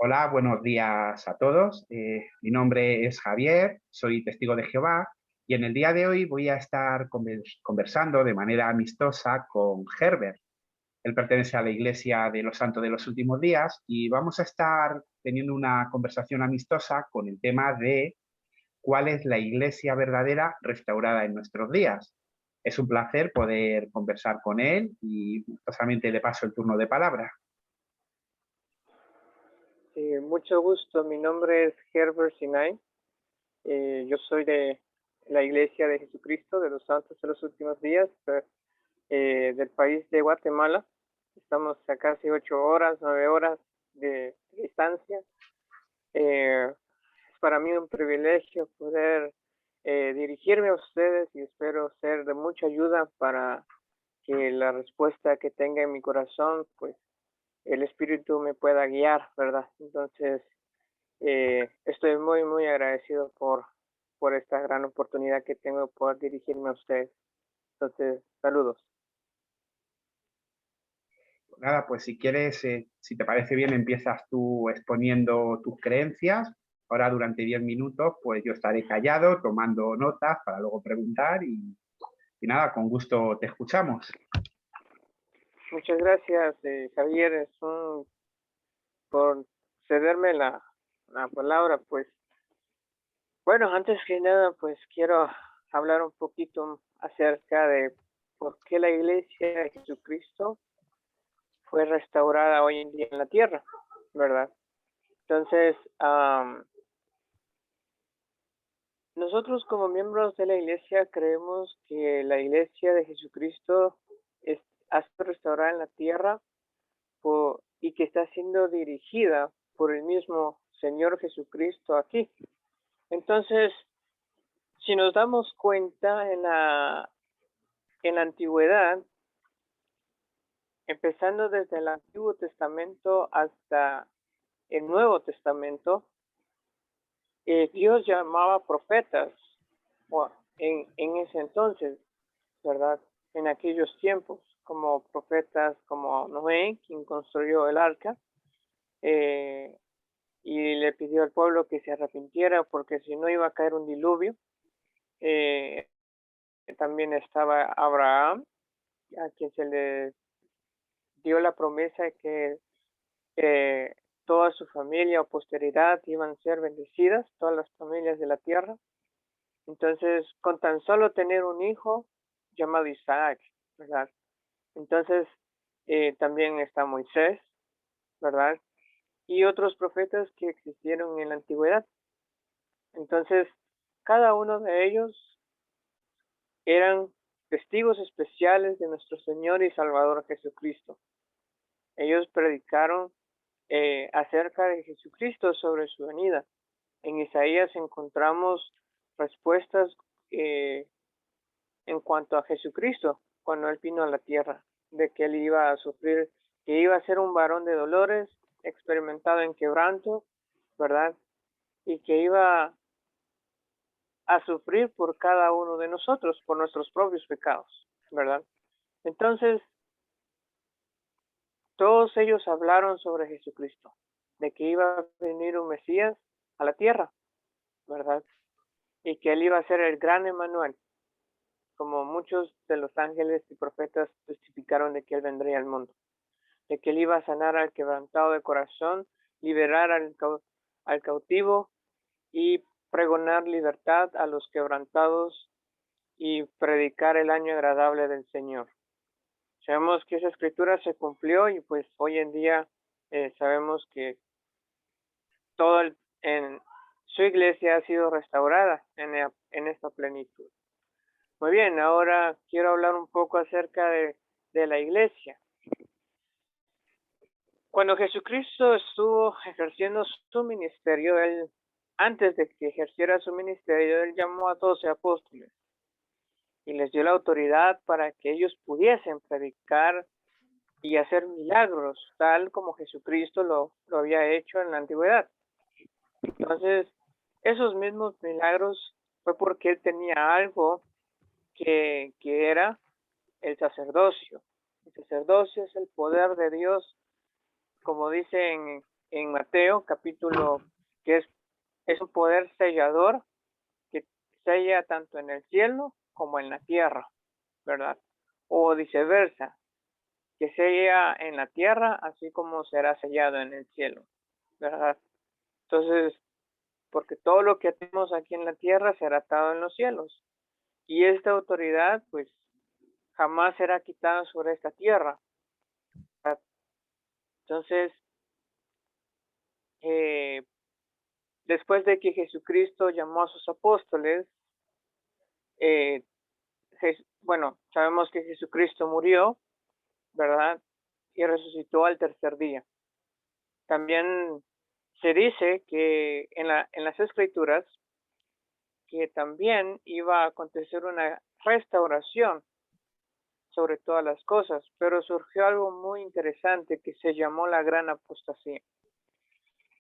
Hola, buenos días a todos. Mi nombre es Javier, soy testigo de Jehová y en el día de hoy voy a estar conversando de manera amistosa con Herbert. Él pertenece a la Iglesia de los Santos de los Últimos Días y vamos a estar teniendo una conversación amistosa con el tema de cuál es la Iglesia verdadera restaurada en nuestros días. Es un placer poder conversar con él y gustosamente le paso el turno de palabra. Mucho gusto, mi nombre es Herbert Sinai. Yo soy de la Iglesia de Jesucristo de los Santos de los Últimos Días, del país de Guatemala. Estamos a casi 8 horas, 9 horas de distancia. Es para mí un privilegio poder dirigirme a ustedes y espero ser de mucha ayuda para que la respuesta que tenga en mi corazón, pues el Espíritu me pueda guiar, ¿verdad? Entonces, estoy muy, muy agradecido por esta gran oportunidad que tengo de poder dirigirme a ustedes. Entonces, saludos. Nada, pues si quieres, si te parece bien, empiezas tú exponiendo tus creencias. Ahora durante 10 minutos, pues yo estaré callado, tomando notas para luego preguntar y nada, con gusto te escuchamos. Muchas gracias, Javier, por cederme la palabra. Pues, bueno, antes que nada, pues quiero hablar un poquito acerca de por qué la Iglesia de Jesucristo fue restaurada hoy en día en la tierra, ¿verdad? Entonces, nosotros como miembros de la Iglesia creemos que la Iglesia de Jesucristo ha sido restaurada en la tierra y que está siendo dirigida por el mismo Señor Jesucristo aquí. Entonces, si nos damos cuenta en la antigüedad, empezando desde el Antiguo Testamento hasta el Nuevo Testamento, Dios llamaba profetas en ese entonces, ¿verdad? En aquellos tiempos, como profetas como Noé, quien construyó el arca, y le pidió al pueblo que se arrepintiera porque si no iba a caer un diluvio. También estaba Abraham, a quien se le dio la promesa de que toda su familia o posteridad iban a ser bendecidas, todas las familias de la tierra. Entonces, con tan solo tener un hijo llamado Isaac, ¿verdad? Entonces, también está Moisés, ¿verdad? Y otros profetas que existieron en la antigüedad. Entonces, cada uno de ellos eran testigos especiales de nuestro Señor y Salvador Jesucristo. Ellos predicaron acerca de Jesucristo sobre su venida. En Isaías encontramos respuestas en cuanto a Jesucristo cuando Él vino a la tierra, de que Él iba a sufrir, que iba a ser un varón de dolores, experimentado en quebranto, ¿verdad? Y que iba a sufrir por cada uno de nosotros, por nuestros propios pecados, ¿verdad? Entonces, todos ellos hablaron sobre Jesucristo, de que iba a venir un Mesías a la tierra, ¿verdad? Y que Él iba a ser el gran Emmanuel, como muchos de los ángeles y profetas testificaron de que Él vendría al mundo, de que Él iba a sanar al quebrantado de corazón, liberar al cautivo y pregonar libertad a los quebrantados y predicar el año agradable del Señor. Sabemos que esa escritura se cumplió y pues hoy en día sabemos que en su iglesia ha sido restaurada en esta plenitud. Muy bien, ahora quiero hablar un poco acerca de la iglesia. Cuando Jesucristo estuvo ejerciendo su ministerio, antes de que ejerciera su ministerio, Él llamó a 12 apóstoles y les dio la autoridad para que ellos pudiesen predicar y hacer milagros, tal como Jesucristo lo había hecho en la antigüedad. Entonces, esos mismos milagros fue porque Él tenía algo que era el sacerdocio. El sacerdocio es el poder de Dios, como dice en Mateo capítulo, que es un poder sellador que sella tanto en el cielo como en la tierra, ¿verdad? O viceversa, que sella en la tierra así como será sellado en el cielo, ¿verdad? Entonces, porque todo lo que tenemos aquí en la tierra será atado en los cielos. Y esta autoridad, pues, jamás será quitada sobre esta tierra. Entonces, después de que Jesucristo llamó a sus apóstoles, bueno, sabemos que Jesucristo murió, ¿verdad? Y resucitó al tercer día. También se dice que en las Escrituras que también iba a acontecer una restauración sobre todas las cosas, pero surgió algo muy interesante que se llamó la gran apostasía.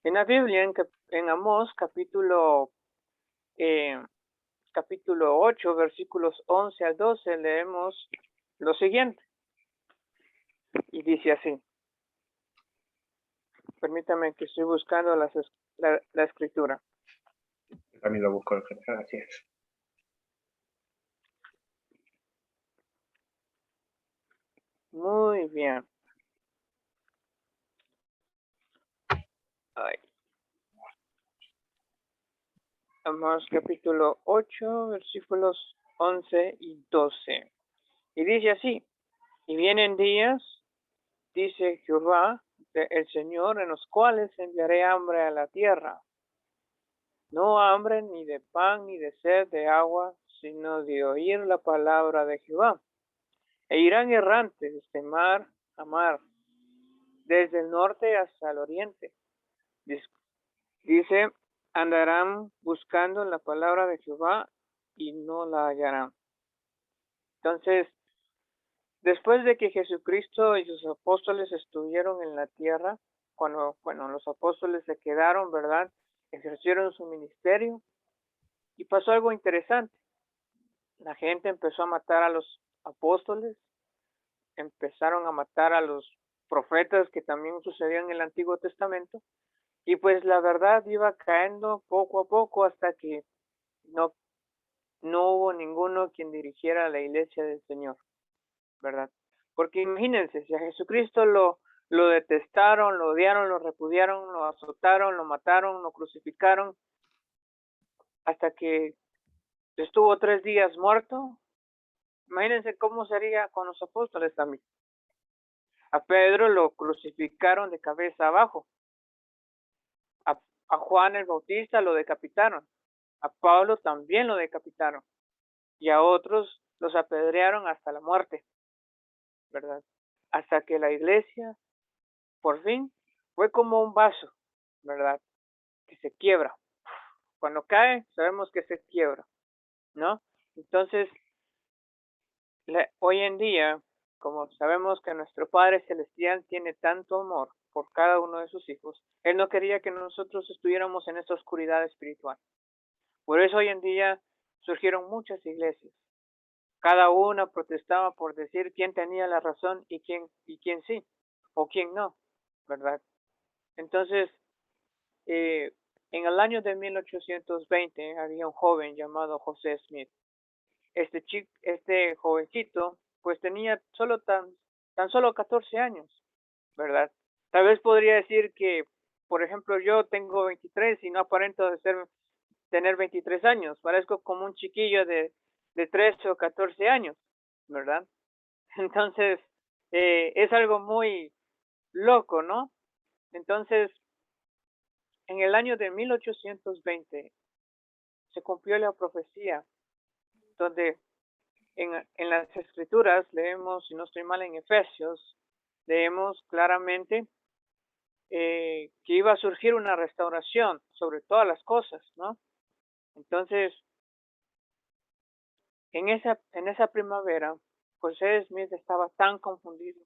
En la Biblia, en Amós, capítulo 8, versículos 11 al 12, leemos lo siguiente. Y dice así. Permítame que estoy buscando la escritura. Yo también lo busco, gracias. Muy bien. Ay. Amós capítulo 8, versículos 11 y 12. Y dice así. Y vienen días, dice Jehová, el Señor, en los cuales enviaré hambre a la tierra. No hambre ni de pan ni de sed de agua, sino de oír la palabra de Jehová. E irán errantes de mar a mar, desde el norte hasta el oriente. Dice, andarán buscando la palabra de Jehová y no la hallarán. Entonces, después de que Jesucristo y sus apóstoles estuvieron en la tierra, cuando los apóstoles se quedaron, ¿verdad? Ejercieron su ministerio y pasó algo interesante. La gente empezó a matar a los apóstoles, empezaron a matar a los profetas que también sucedían en el Antiguo Testamento, y pues la verdad iba cayendo poco a poco hasta que no hubo ninguno quien dirigiera la iglesia del Señor, ¿verdad? Porque imagínense, si a Jesucristo lo detestaron, lo odiaron, lo repudiaron, lo azotaron, lo mataron, lo crucificaron, hasta que estuvo 3 días muerto, imagínense cómo sería con los apóstoles también. A Pedro lo crucificaron de cabeza abajo. A Juan el Bautista lo decapitaron. A Pablo también lo decapitaron. Y a otros los apedrearon hasta la muerte, ¿verdad? Hasta que la iglesia, por fin, fue como un vaso, ¿verdad? Que se quiebra. Cuando cae, sabemos que se quiebra, ¿no? Entonces, hoy en día, como sabemos que nuestro Padre Celestial tiene tanto amor por cada uno de sus hijos, Él no quería que nosotros estuviéramos en esta oscuridad espiritual. Por eso hoy en día surgieron muchas iglesias. Cada una protestaba por decir quién tenía la razón y quién sí, o quién no, ¿verdad? Entonces, en el año de 1820 había un joven llamado José Smith. Este jovencito, pues tenía tan solo 14 años, ¿verdad? Tal vez podría decir que, por ejemplo, yo tengo 23 y no aparento tener 23 años. Parezco como un chiquillo de 13 o 14 años, ¿verdad? Entonces, es algo muy loco, ¿no? Entonces, en el año de 1820 se cumplió la profecía donde en las escrituras leemos, si no estoy mal, en Efesios, leemos claramente que iba a surgir una restauración sobre todas las cosas, ¿no? Entonces, en esa primavera, José Smith estaba tan confundido.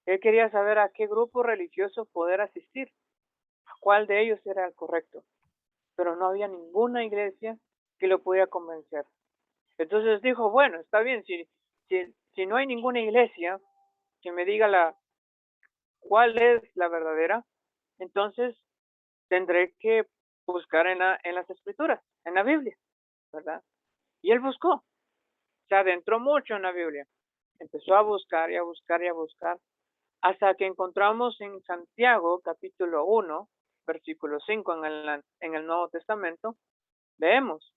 Él quería saber a qué grupo religioso poder asistir, a cuál de ellos era el correcto, pero no había ninguna iglesia que lo pudiera convencer. Entonces dijo, bueno, está bien, si no hay ninguna iglesia que me diga cuál es la verdadera, entonces tendré que buscar en las escrituras, en la Biblia, ¿verdad? Y él buscó, se adentró mucho en la Biblia, empezó a buscar y a buscar y a buscar, hasta que encontramos en Santiago capítulo 1, versículo 5 en el Nuevo Testamento, leemos,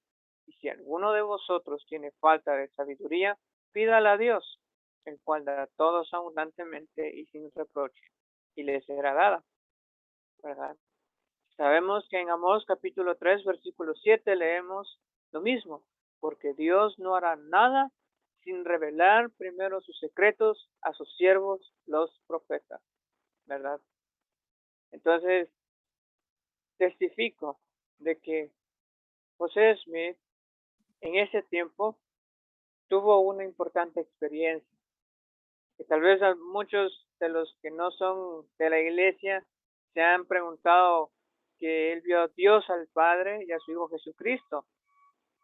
y si alguno de vosotros tiene falta de sabiduría, pídala a Dios, el cual da a todos abundantemente y sin reproche, y le será dada, ¿verdad? Sabemos que en Amós capítulo 3, versículo 7 leemos lo mismo, porque Dios no hará nada sin revelar primero sus secretos a sus siervos, los profetas, ¿verdad? Entonces, testifico de que José Smith en ese tiempo tuvo una importante experiencia, que tal vez a muchos de los que no son de la iglesia se han preguntado que él vio a Dios al Padre y a su Hijo Jesucristo,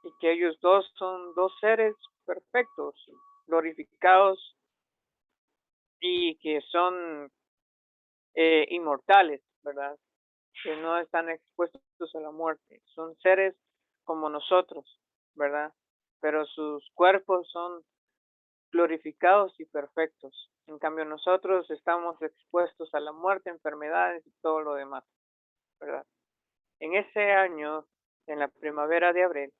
y que ellos dos son dos seres perfectos, glorificados y que son inmortales, ¿verdad? Que no están expuestos a la muerte. Son seres como nosotros, ¿verdad? Pero sus cuerpos son glorificados y perfectos. En cambio, nosotros estamos expuestos a la muerte, enfermedades y todo lo demás, ¿verdad? En ese año, en la primavera de abril,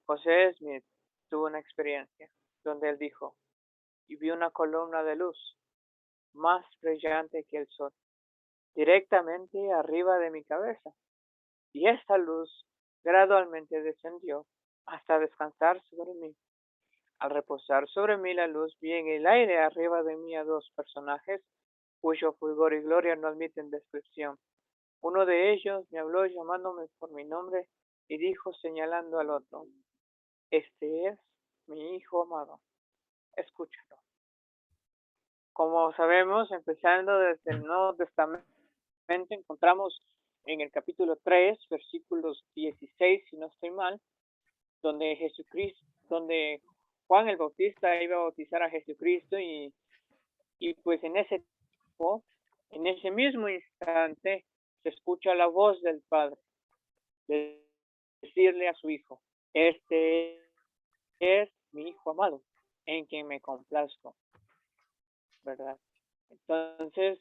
José Smith tuvo una experiencia donde él dijo, y vi una columna de luz más brillante que el sol, directamente arriba de mi cabeza, y esta luz gradualmente descendió hasta descansar sobre mí. Al reposar sobre mí la luz, vi en el aire arriba de mí a dos personajes, cuyo fulgor y gloria no admiten descripción. Uno de ellos me habló llamándome por mi nombre y dijo señalando al otro, este es mi hijo amado, escúchalo. Como sabemos, empezando desde el Nuevo Testamento, encontramos en el capítulo 3, versículos 16, si no estoy mal, donde donde Juan el Bautista iba a bautizar a Jesucristo y pues en ese tiempo, en ese mismo instante, se escucha la voz del Padre de decirle a su Hijo, este es mi Hijo amado, en quien me complazco, ¿verdad? Entonces,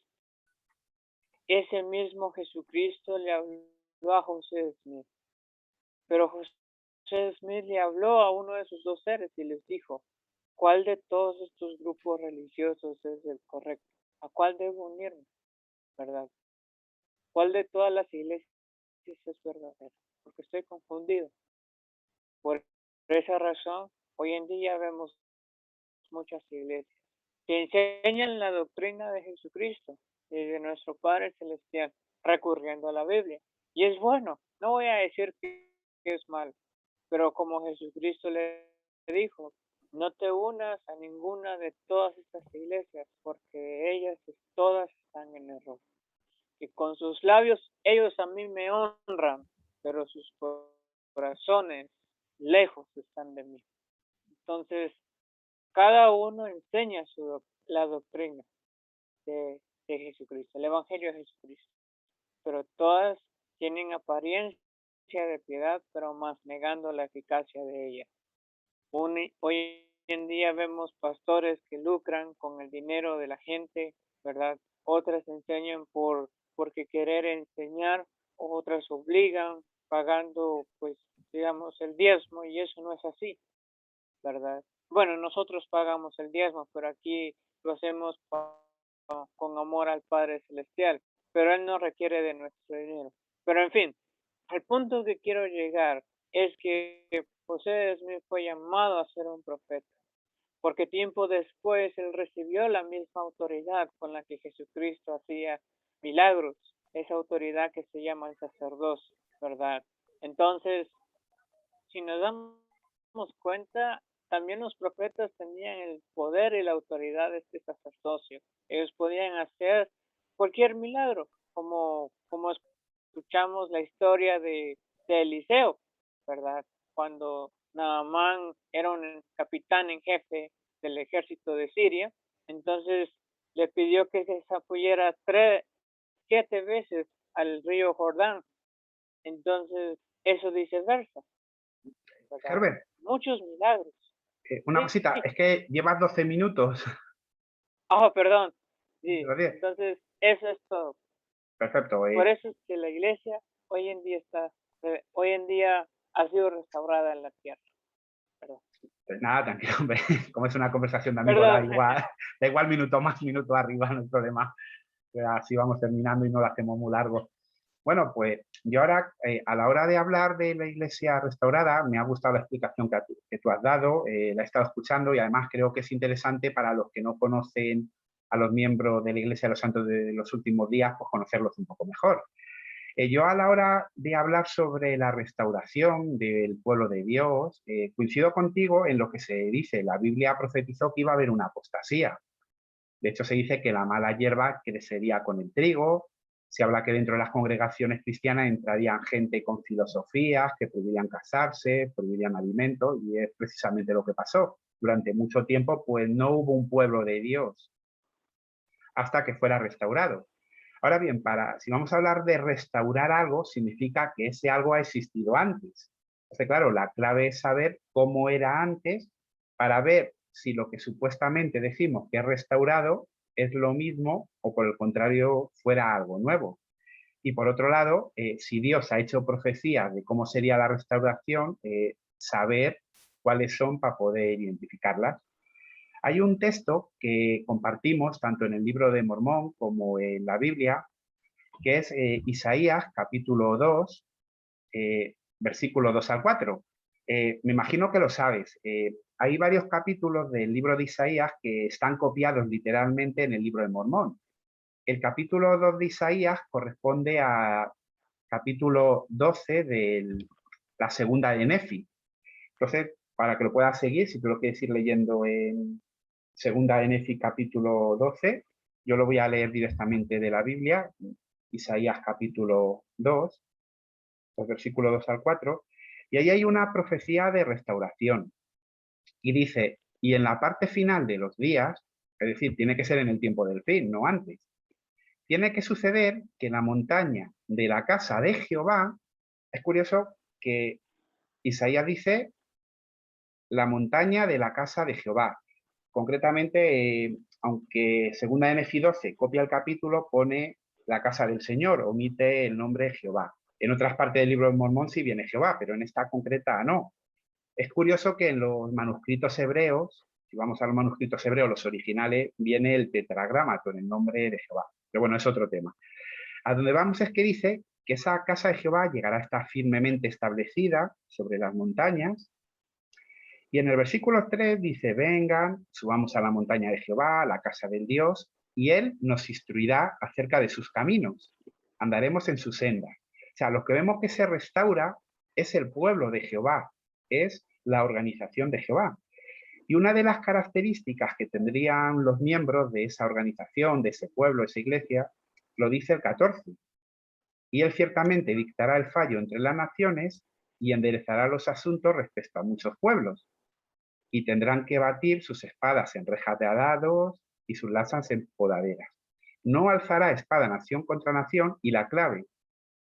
ese mismo Jesucristo le habló a José Smith, pero José Smith le habló a uno de sus dos seres y les dijo, ¿cuál de todos estos grupos religiosos es el correcto? ¿A cuál debo unirme? ¿Verdad? ¿Cuál de todas las iglesias es verdadero? Porque estoy confundido. Por esa razón, hoy en día vemos muchas iglesias que enseñan la doctrina de Jesucristo y de nuestro Padre Celestial, recurriendo a la Biblia. Y es bueno, no voy a decir que es malo, pero como Jesucristo le dijo, no te unas a ninguna de todas estas iglesias, porque ellas todas están en error. Y con sus labios ellos a mí me honran, pero sus corazones lejos están de mí. Entonces, cada uno enseña la doctrina de Jesucristo, el Evangelio de Jesucristo, pero todas tienen apariencia de piedad, pero más negando la eficacia de ella. Hoy en día vemos pastores que lucran con el dinero de la gente, ¿verdad? Otras enseñan porque querer enseñar, otras obligan pagando, pues, digamos, el diezmo, y eso no es así, ¿verdad? Bueno, nosotros pagamos el diezmo, pero aquí lo hacemos con amor al Padre Celestial, pero Él no requiere de nuestro dinero. Pero en fin, al punto que quiero llegar es que José Smith fue llamado a ser un profeta, porque tiempo después él recibió la misma autoridad con la que Jesucristo hacía milagros, esa autoridad que se llama el sacerdocio, ¿verdad? Entonces, si nos damos cuenta, también los profetas tenían el poder y la autoridad de este sacerdocio. Ellos podían hacer cualquier milagro, como escuchamos la historia de Eliseo, ¿verdad? Cuando Naamán era un capitán en jefe del ejército de Siria, entonces le pidió que se zambullera 7 veces al río Jordán. Entonces, eso dice el verso, ¿verdad? Herbert, Muchos milagros. una Sí, cosita, sí. es que llevas 12 minutos. Ah, perdón. Sí, Los 10. entonces, eso es todo. Perfecto. Por eso es que la iglesia hoy en día ha sido restaurada en la tierra. Perdón. Pues nada, tranquilo, hombre. Como es una conversación de amigos, Perdón. da igual minuto más, minuto arriba, no hay problema. Así vamos terminando y no lo hacemos muy largo. Bueno, pues yo ahora, a la hora de hablar de la iglesia restaurada, me ha gustado la explicación que tú has dado, la he estado escuchando y además creo que es interesante para los que no conocen a los miembros de la Iglesia de los Santos de los últimos días, pues conocerlos un poco mejor. Yo a la hora de hablar sobre la restauración del pueblo de Dios, coincido contigo en lo que se dice. La Biblia profetizó que iba a haber una apostasía. De hecho, se dice que la mala hierba crecería con el trigo. Se habla que dentro de las congregaciones cristianas entrarían gente con filosofías, que prohibirían casarse, prohibirían alimentos, y es precisamente lo que pasó. Durante mucho tiempo, pues no hubo un pueblo de Dios hasta que fuera restaurado. Ahora bien, si vamos a hablar de restaurar algo, significa que ese algo ha existido antes. Entonces, claro, la clave es saber cómo era antes para ver si lo que supuestamente decimos que es restaurado es lo mismo o por el contrario fuera algo nuevo. Y por otro lado, si Dios ha hecho profecías de cómo sería la restauración, saber cuáles son para poder identificarlas. Hay un texto que compartimos tanto en el libro de Mormón como en la Biblia, que es Isaías capítulo 2, versículo 2 al 4. Me imagino que lo sabes. Hay varios capítulos del libro de Isaías que están copiados literalmente en el libro de Mormón. El capítulo 2 de Isaías corresponde a capítulo 12 de la segunda de Nefi. Entonces, para que lo puedas seguir, si tú lo quieres ir leyendo en segunda de Nefi capítulo 12, yo lo voy a leer directamente de la Biblia, Isaías capítulo 2, los versículos 2 al 4, y ahí hay una profecía de restauración. Y dice, y en la parte final de los días, es decir, tiene que ser en el tiempo del fin, no antes, tiene que suceder que la montaña de la casa de Jehová, es curioso que Isaías dice la montaña de la casa de Jehová. Concretamente, aunque segunda de Nefi 12 copia el capítulo, pone la casa del Señor, omite el nombre de Jehová. En otras partes del libro de Mormón sí viene Jehová, pero en esta concreta no. Es curioso que en los manuscritos hebreos, si vamos a los manuscritos hebreos, los originales, viene el tetragramaton, el nombre de Jehová. Pero bueno, es otro tema. A donde vamos es que dice que esa casa de Jehová llegará a estar firmemente establecida sobre las montañas. Y en el versículo 3 dice, vengan, subamos a la montaña de Jehová, a la casa del Dios, y Él nos instruirá acerca de sus caminos. Andaremos en su senda. O sea, lo que vemos que se restaura es el pueblo de Jehová, es la organización de Jehová. Y una de las características que tendrían los miembros de esa organización, de ese pueblo, esa iglesia, lo dice el 14. Y Él ciertamente dictará el fallo entre las naciones y enderezará los asuntos respecto a muchos pueblos y tendrán que batir sus espadas en rejas de arados y sus lanzas en podaderas. No alzará espada nación contra nación y la clave,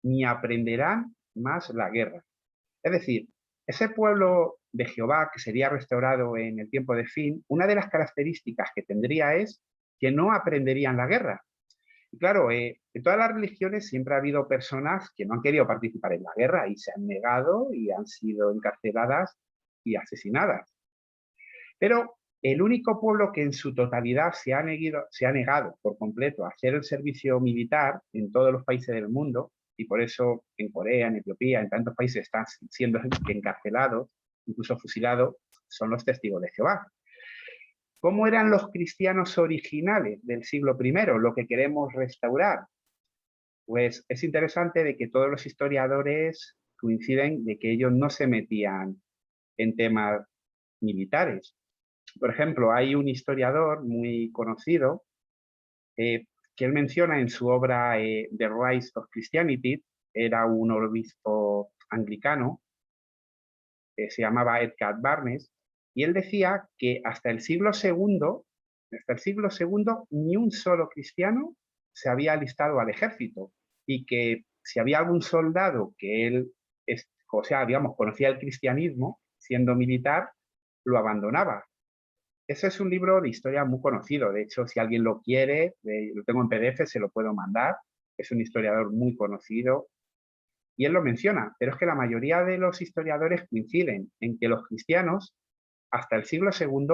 ni aprenderán más la guerra. Es decir, ese pueblo de Jehová que sería restaurado en el tiempo de fin, una de las características que tendría es que no aprenderían la guerra. Y claro, en todas las religiones siempre ha habido personas que no han querido participar en la guerra y se han negado y han sido encarceladas y asesinadas. Pero el único pueblo que en su totalidad se ha negado por completo a hacer el servicio militar en todos los países del mundo, y por eso en Corea, en Etiopía, en tantos países están siendo encarcelados, incluso fusilados, son los testigos de Jehová. ¿Cómo eran los cristianos originales del siglo I, lo que queremos restaurar? Pues es interesante de que todos los historiadores coinciden de que ellos no se metían en temas militares. Por ejemplo, hay un historiador muy conocido que él menciona en su obra The Rise of Christianity, era un obispo anglicano, se llamaba Edgar Barnes, y él decía que hasta el siglo II, ni un solo cristiano se había alistado al ejército y que si había algún soldado que él, o sea, digamos, conocía el cristianismo, siendo militar, lo abandonaba. Ese es un libro de historia muy conocido. De hecho, si alguien lo quiere, lo tengo en PDF, se lo puedo mandar. Es un historiador muy conocido y él lo menciona. Pero es que la mayoría de los historiadores coinciden en que los cristianos, hasta el siglo II,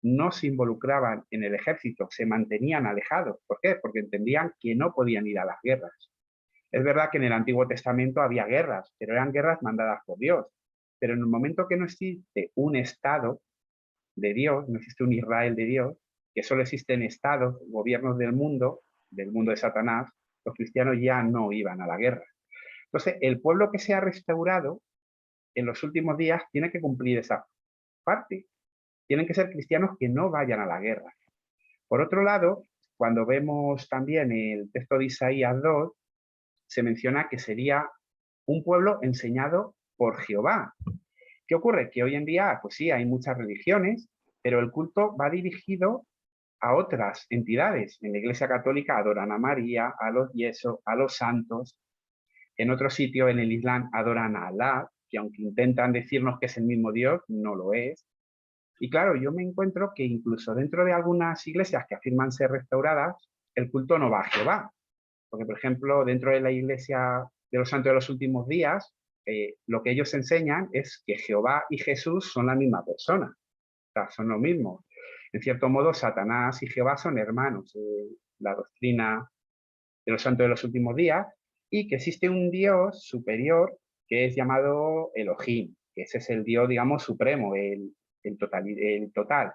no se involucraban en el ejército, se mantenían alejados. ¿Por qué? Porque entendían que no podían ir a las guerras. Es verdad que en el Antiguo Testamento había guerras, pero eran guerras mandadas por Dios. Pero en el momento que no existe un Estado de Dios, no existe un Israel de Dios, que solo existen estados, gobiernos del mundo de Satanás, los cristianos ya no iban a la guerra. Entonces, el pueblo que se ha restaurado en los últimos días tiene que cumplir esa parte. Tienen que ser cristianos que no vayan a la guerra. Por otro lado, cuando vemos también el texto de Isaías 2, se menciona que sería un pueblo enseñado por Jehová. ¿Qué ocurre? Que hoy en día, pues sí, hay muchas religiones, pero el culto va dirigido a otras entidades. En la Iglesia Católica adoran a María, a los yesos, a los santos. En otro sitio, en el Islam, adoran a Alá, que aunque intentan decirnos que es el mismo Dios, no lo es. Y claro, yo me encuentro que incluso dentro de algunas iglesias que afirman ser restauradas, el culto no va a Jehová. Porque, por ejemplo, dentro de la Iglesia de los Santos de los Últimos Días, lo que ellos enseñan es que Jehová y Jesús son la misma persona, o sea, son lo mismo. En cierto modo, Satanás y Jehová son hermanos, la doctrina de los Santos de los Últimos Días, y que existe un Dios superior que es llamado Elohim, que ese es el Dios, digamos, supremo, el total.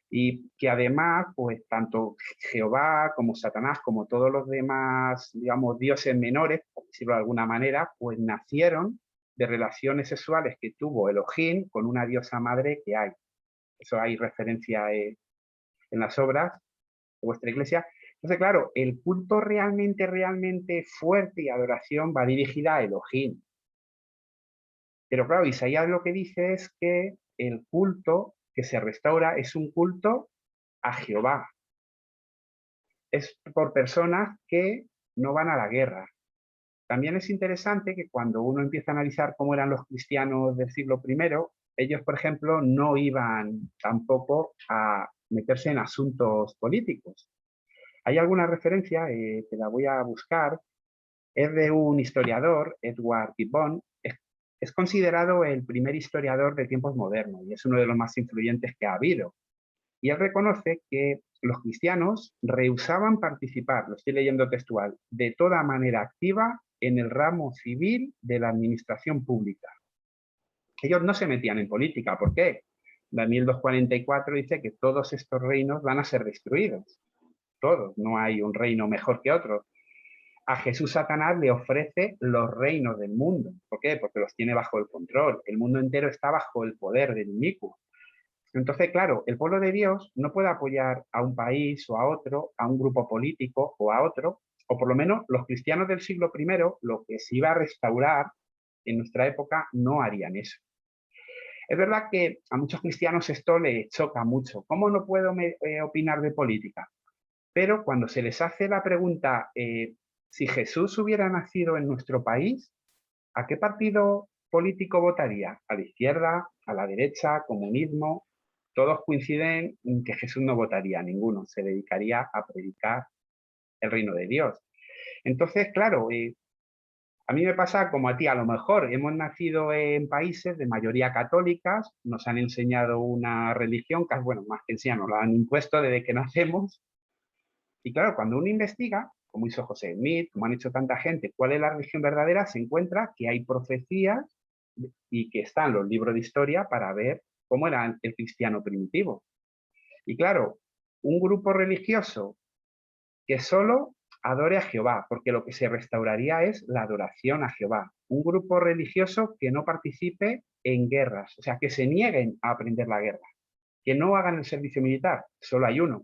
Y que además, pues tanto Jehová como Satanás, como todos los demás, digamos, dioses menores, por decirlo de alguna manera, pues nacieron de relaciones sexuales que tuvo Elohim con una diosa madre que hay. Eso hay referencia en las obras de vuestra iglesia. Entonces, claro, el culto realmente fuerte y adoración va dirigida a Elohim. Pero claro, Isaías lo que dice es que el culto que se restaura es un culto a Jehová. Es por personas que no van a la guerra. También es interesante que cuando uno empieza a analizar cómo eran los cristianos del siglo I, ellos, por ejemplo, no iban tampoco a meterse en asuntos políticos. Hay alguna referencia, que la voy a buscar, es de un historiador, Edward Gibbon. Es considerado el primer historiador de tiempos modernos y es uno de los más influyentes que ha habido. Y él reconoce que los cristianos rehusaban participar, lo estoy leyendo textual, de toda manera activa en el ramo civil de la administración pública. Ellos no se metían en política. ¿Por qué? Daniel 2:44 dice que todos estos reinos van a ser destruidos. Todos, no hay un reino mejor que otro. A Jesús Satanás le ofrece los reinos del mundo. ¿Por qué? Porque los tiene bajo el control. El mundo entero está bajo el poder del inicuo. Entonces, claro, el pueblo de Dios no puede apoyar a un país o a otro, a un grupo político o a otro, o por lo menos los cristianos del siglo I, lo que se iba a restaurar en nuestra época, no harían eso. Es verdad que a muchos cristianos esto les choca mucho. ¿Cómo no puedo opinar de política? Pero cuando se les hace la pregunta, si Jesús hubiera nacido en nuestro país, ¿a qué partido político votaría? ¿A la izquierda? ¿A la derecha? ¿Comunismo? Todos coinciden en que Jesús no votaría a ninguno, se dedicaría a predicar el reino de Dios. Entonces, claro, a mí me pasa como a ti, a lo mejor hemos nacido en países de mayoría católicas, nos han enseñado una religión, que bueno, más que enseñar, nos la han impuesto desde que nacemos, y claro, cuando uno investiga, como hizo José Smith, como han hecho tanta gente, cuál es la religión verdadera, se encuentra que hay profecías y que están los libros de historia para ver cómo era el cristiano primitivo. Y claro, un grupo religioso que solo adore a Jehová, porque lo que se restauraría es la adoración a Jehová. Un grupo religioso que no participe en guerras, o sea, que se nieguen a aprender la guerra, que no hagan el servicio militar, solo hay uno.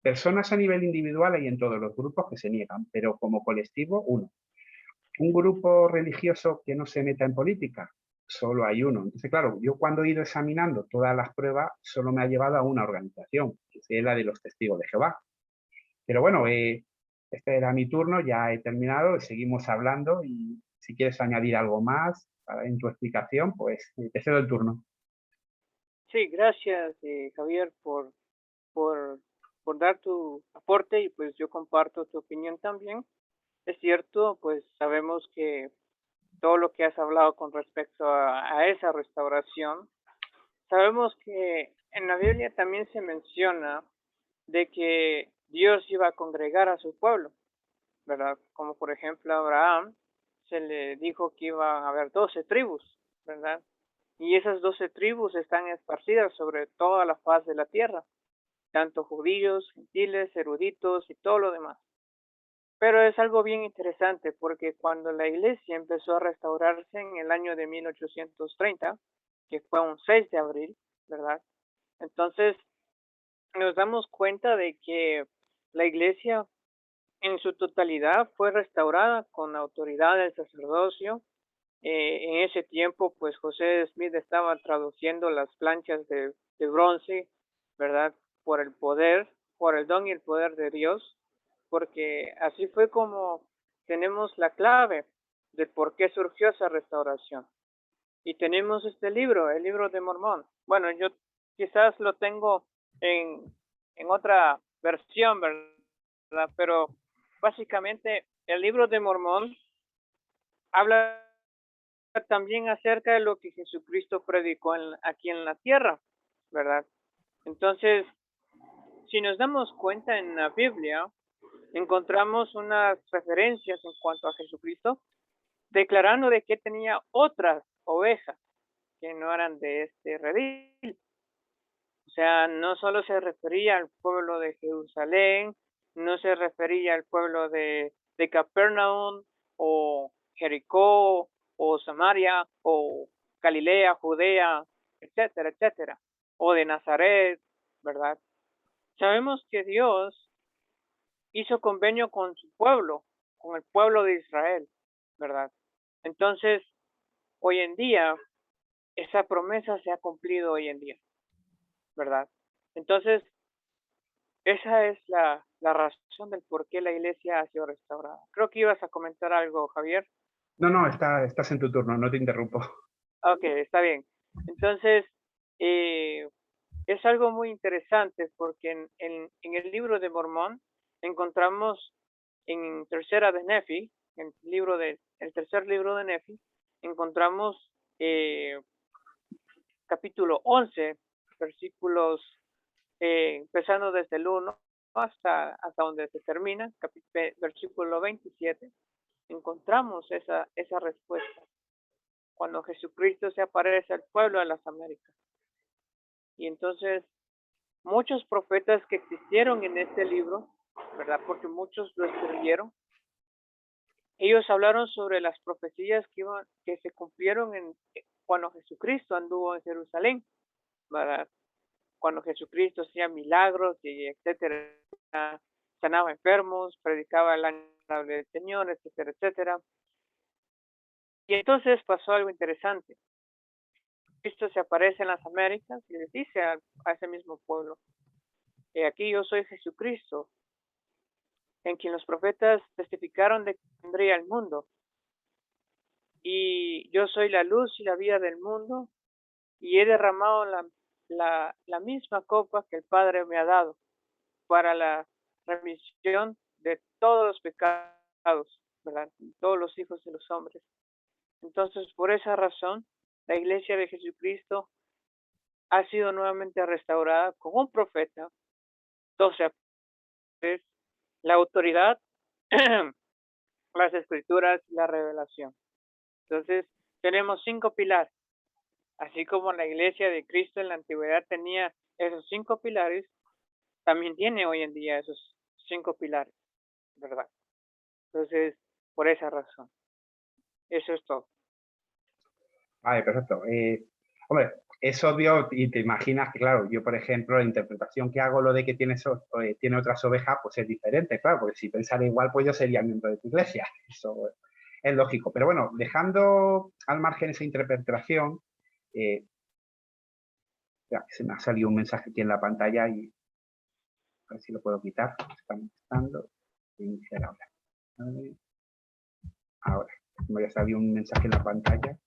Personas a nivel individual hay en todos los grupos que se niegan, pero como colectivo, uno. Un grupo religioso que no se meta en política, solo hay uno. Entonces, claro, yo cuando he ido examinando todas las pruebas, solo me ha llevado a una organización, que es la de los Testigos de Jehová. Pero bueno, Este era mi turno, ya he terminado y seguimos hablando y si quieres añadir algo más en tu explicación, pues te cedo el turno. Sí, gracias, Javier, por, por dar tu aporte y pues yo comparto tu opinión también. Es cierto, pues sabemos que todo lo que has hablado con respecto a esa restauración, sabemos que en la Biblia también se menciona de que Dios iba a congregar a su pueblo, ¿verdad? Como por ejemplo a Abraham se le dijo que iba a haber 12 tribus, ¿verdad? Y esas 12 tribus están esparcidas sobre toda la faz de la tierra, tanto judíos, gentiles, eruditos y todo lo demás. Pero es algo bien interesante porque cuando la iglesia empezó a restaurarse en el año de 1830, que fue un 6 de abril, ¿verdad? Entonces nos damos cuenta de que la iglesia en su totalidad fue restaurada con la autoridad del sacerdocio. En ese tiempo, pues José Smith estaba traduciendo las planchas de bronce, ¿verdad? Por el poder, por el don y el poder de Dios, porque así fue como tenemos la clave de por qué surgió esa restauración. Y tenemos este libro, el libro de Mormón. Bueno, yo quizás lo tengo en, en otra versión, ¿verdad? Pero básicamente el libro de Mormón habla también acerca de lo que Jesucristo predicó aquí en la tierra, ¿verdad? Entonces, si nos damos cuenta en la Biblia, encontramos unas referencias en cuanto a Jesucristo, declarando de que tenía otras ovejas que no eran de este redil. O sea, no solo se refería al pueblo de Jerusalén, no se refería al pueblo de Capernaum o Jericó o Samaria o Galilea, Judea, etcétera, etcétera, o de Nazaret, ¿verdad? Sabemos que Dios hizo convenio con su pueblo, con el pueblo de Israel, ¿verdad? Entonces, hoy en día, esa promesa se ha cumplido hoy en día, ¿verdad? Entonces, esa es la razón del por qué la iglesia ha sido restaurada. Creo que ibas a comentar algo, Javier. No, no, estás en tu turno, no te interrumpo. Ok, está bien. Entonces, es algo muy interesante porque en el libro de Mormón encontramos en Tercera de Nefi, el tercer libro de Nefi, encontramos capítulo 11, versículos empezando desde el 1 hasta donde se termina, versículo 27, encontramos esa respuesta cuando Jesucristo se aparece al pueblo de las Américas. Y entonces muchos profetas que existieron en este libro, ¿verdad? Porque muchos lo escribieron, ellos hablaron sobre las profecías que se cumplieron cuando Jesucristo anduvo en Jerusalén, ¿verdad? Cuando Jesucristo hacía milagros y etcétera, sanaba enfermos, predicaba el año del Señor, etcétera, etcétera. Y entonces pasó algo interesante. Cristo se aparece en las Américas y les dice a ese mismo pueblo, aquí yo soy Jesucristo, en quien los profetas testificaron de que vendría al mundo. Y yo soy la luz y la vida del mundo, y he derramado la misma copa que el Padre me ha dado para la remisión de todos los pecados, ¿verdad? Todos los hijos de los hombres. Entonces, por esa razón, la iglesia de Jesucristo ha sido nuevamente restaurada con un profeta, 12 apóstoles, la autoridad, las escrituras, la revelación. Entonces, tenemos 5 pilares. Así como la iglesia de Cristo en la antigüedad tenía esos 5 pilares, también tiene hoy en día esos 5 pilares, ¿verdad? Entonces, por esa razón. Eso es todo. Vale, perfecto. Hombre, es obvio y te imaginas que, claro, yo, por ejemplo, la interpretación que hago, lo de que tiene otras ovejas, pues es diferente, claro, porque si pensara igual, pues yo sería miembro de tu iglesia. Eso es lógico. Pero bueno, dejando al margen esa interpretación, ya, se me ha salido un mensaje aquí en la pantalla y a ver si lo puedo quitar. Está mostrando. Iniciar ahora. Ahora, me ha salido un mensaje en la pantalla.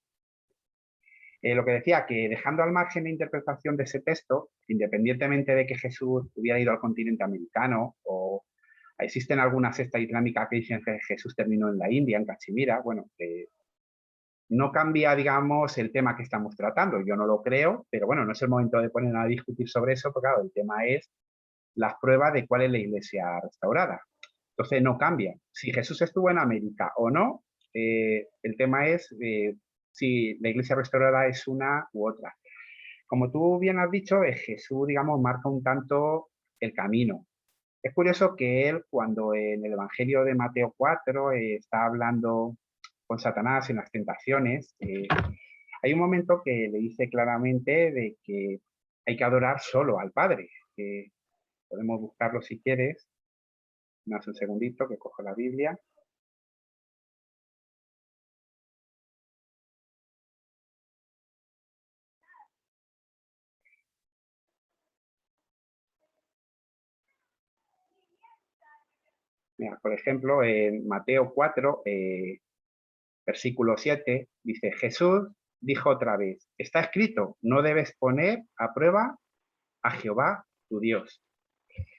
Lo que decía, que dejando al margen la interpretación de ese texto, independientemente de que Jesús hubiera ido al continente americano o existen algunas sectas islámicas que dicen que Jesús terminó en la India, en Cachemira, bueno, no cambia, digamos, el tema que estamos tratando. Yo no lo creo, pero bueno, no es el momento de poner a discutir sobre eso, porque claro, el tema es las pruebas de cuál es la iglesia restaurada. Entonces no cambia. Si Jesús estuvo en América o no, el tema es si la iglesia restaurada es una u otra. Como tú bien has dicho, Jesús, digamos, marca un tanto el camino. Es curioso que él, cuando en el Evangelio de Mateo 4 está hablando con Satanás en las tentaciones, hay un momento que le dice claramente de que hay que adorar solo al Padre. Podemos buscarlo si quieres. Más un segundito que cojo la Biblia. Mira, por ejemplo, en Mateo 4, versículo 7, dice, Jesús dijo otra vez, está escrito, no debes poner a prueba a Jehová tu Dios.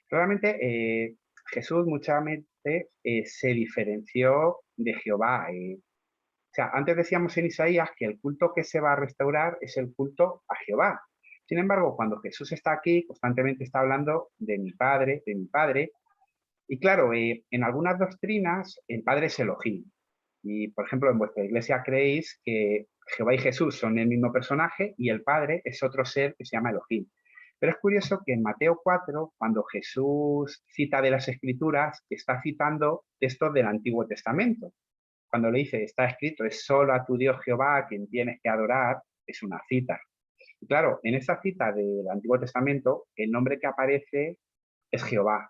Realmente Jesús muchas veces se diferenció de Jehová. O sea, antes decíamos en Isaías que el culto que se va a restaurar es el culto a Jehová. Sin embargo, cuando Jesús está aquí, constantemente está hablando de mi Padre, de mi Padre. Y claro, en algunas doctrinas el Padre es Elohim. Y, por ejemplo, en vuestra iglesia creéis que Jehová y Jesús son el mismo personaje y el Padre es otro ser que se llama Elohim. Pero es curioso que en Mateo 4, cuando Jesús cita de las Escrituras, está citando textos del Antiguo Testamento. Cuando le dice, está escrito, es solo a tu Dios Jehová a quien tienes que adorar, es una cita. Y claro, en esa cita del Antiguo Testamento, el nombre que aparece es Jehová.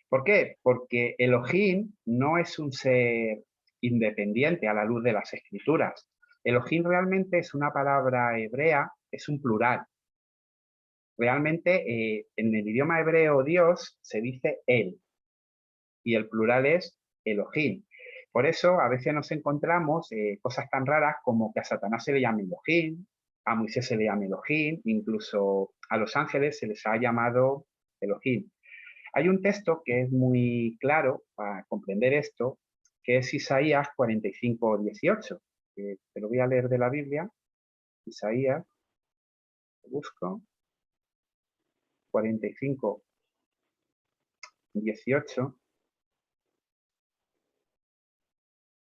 ¿Por qué? Porque Elohim no es un ser independiente a la luz de las Escrituras. Elohim realmente es una palabra hebrea, es un plural. Realmente en el idioma hebreo Dios se dice Él y el plural es Elohim. Por eso a veces nos encontramos cosas tan raras como que a Satanás se le llama Elohim, a Moisés se le llama Elohim, incluso a los ángeles se les ha llamado Elohim. Hay un texto que es muy claro para comprender esto, que es Isaías 45, 18. Te lo voy a leer de la Biblia. Isaías, lo busco, 45, 18.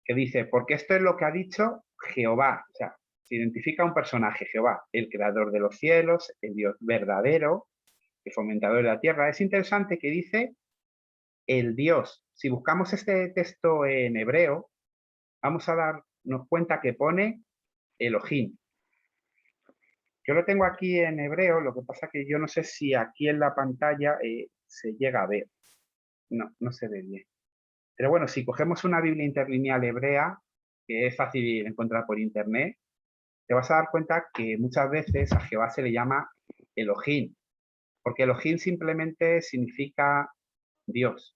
Que dice, porque esto es lo que ha dicho Jehová. O sea, se identifica un personaje, Jehová, el creador de los cielos, el Dios verdadero, el fomentador de la tierra. Es interesante que dice el Dios. Si buscamos este texto en hebreo, vamos a darnos cuenta que pone Elohim. Yo lo tengo aquí en hebreo, lo que pasa que yo no sé si aquí en la pantalla se llega a ver. No, no se ve bien. Pero bueno, si cogemos una Biblia interlineal hebrea, que es fácil encontrar por internet, te vas a dar cuenta que muchas veces a Jehová se le llama Elohim, porque Elohim simplemente significa Dios.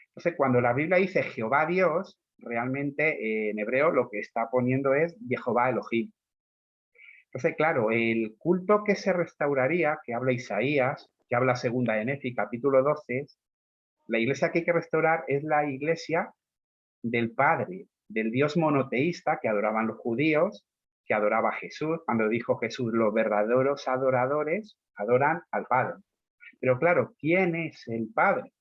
Entonces, cuando la Biblia dice Jehová Dios, realmente en hebreo lo que está poniendo es Jehová Elohim. Entonces, claro, el culto que se restauraría, que habla Isaías, que habla segunda de Nefi, capítulo 12, la iglesia que hay que restaurar es la iglesia del Padre, del Dios monoteísta que adoraban los judíos, que adoraba a Jesús. Cuando dijo Jesús, los verdaderos adoradores adoran al Padre. Pero claro, ¿quién es el Padre?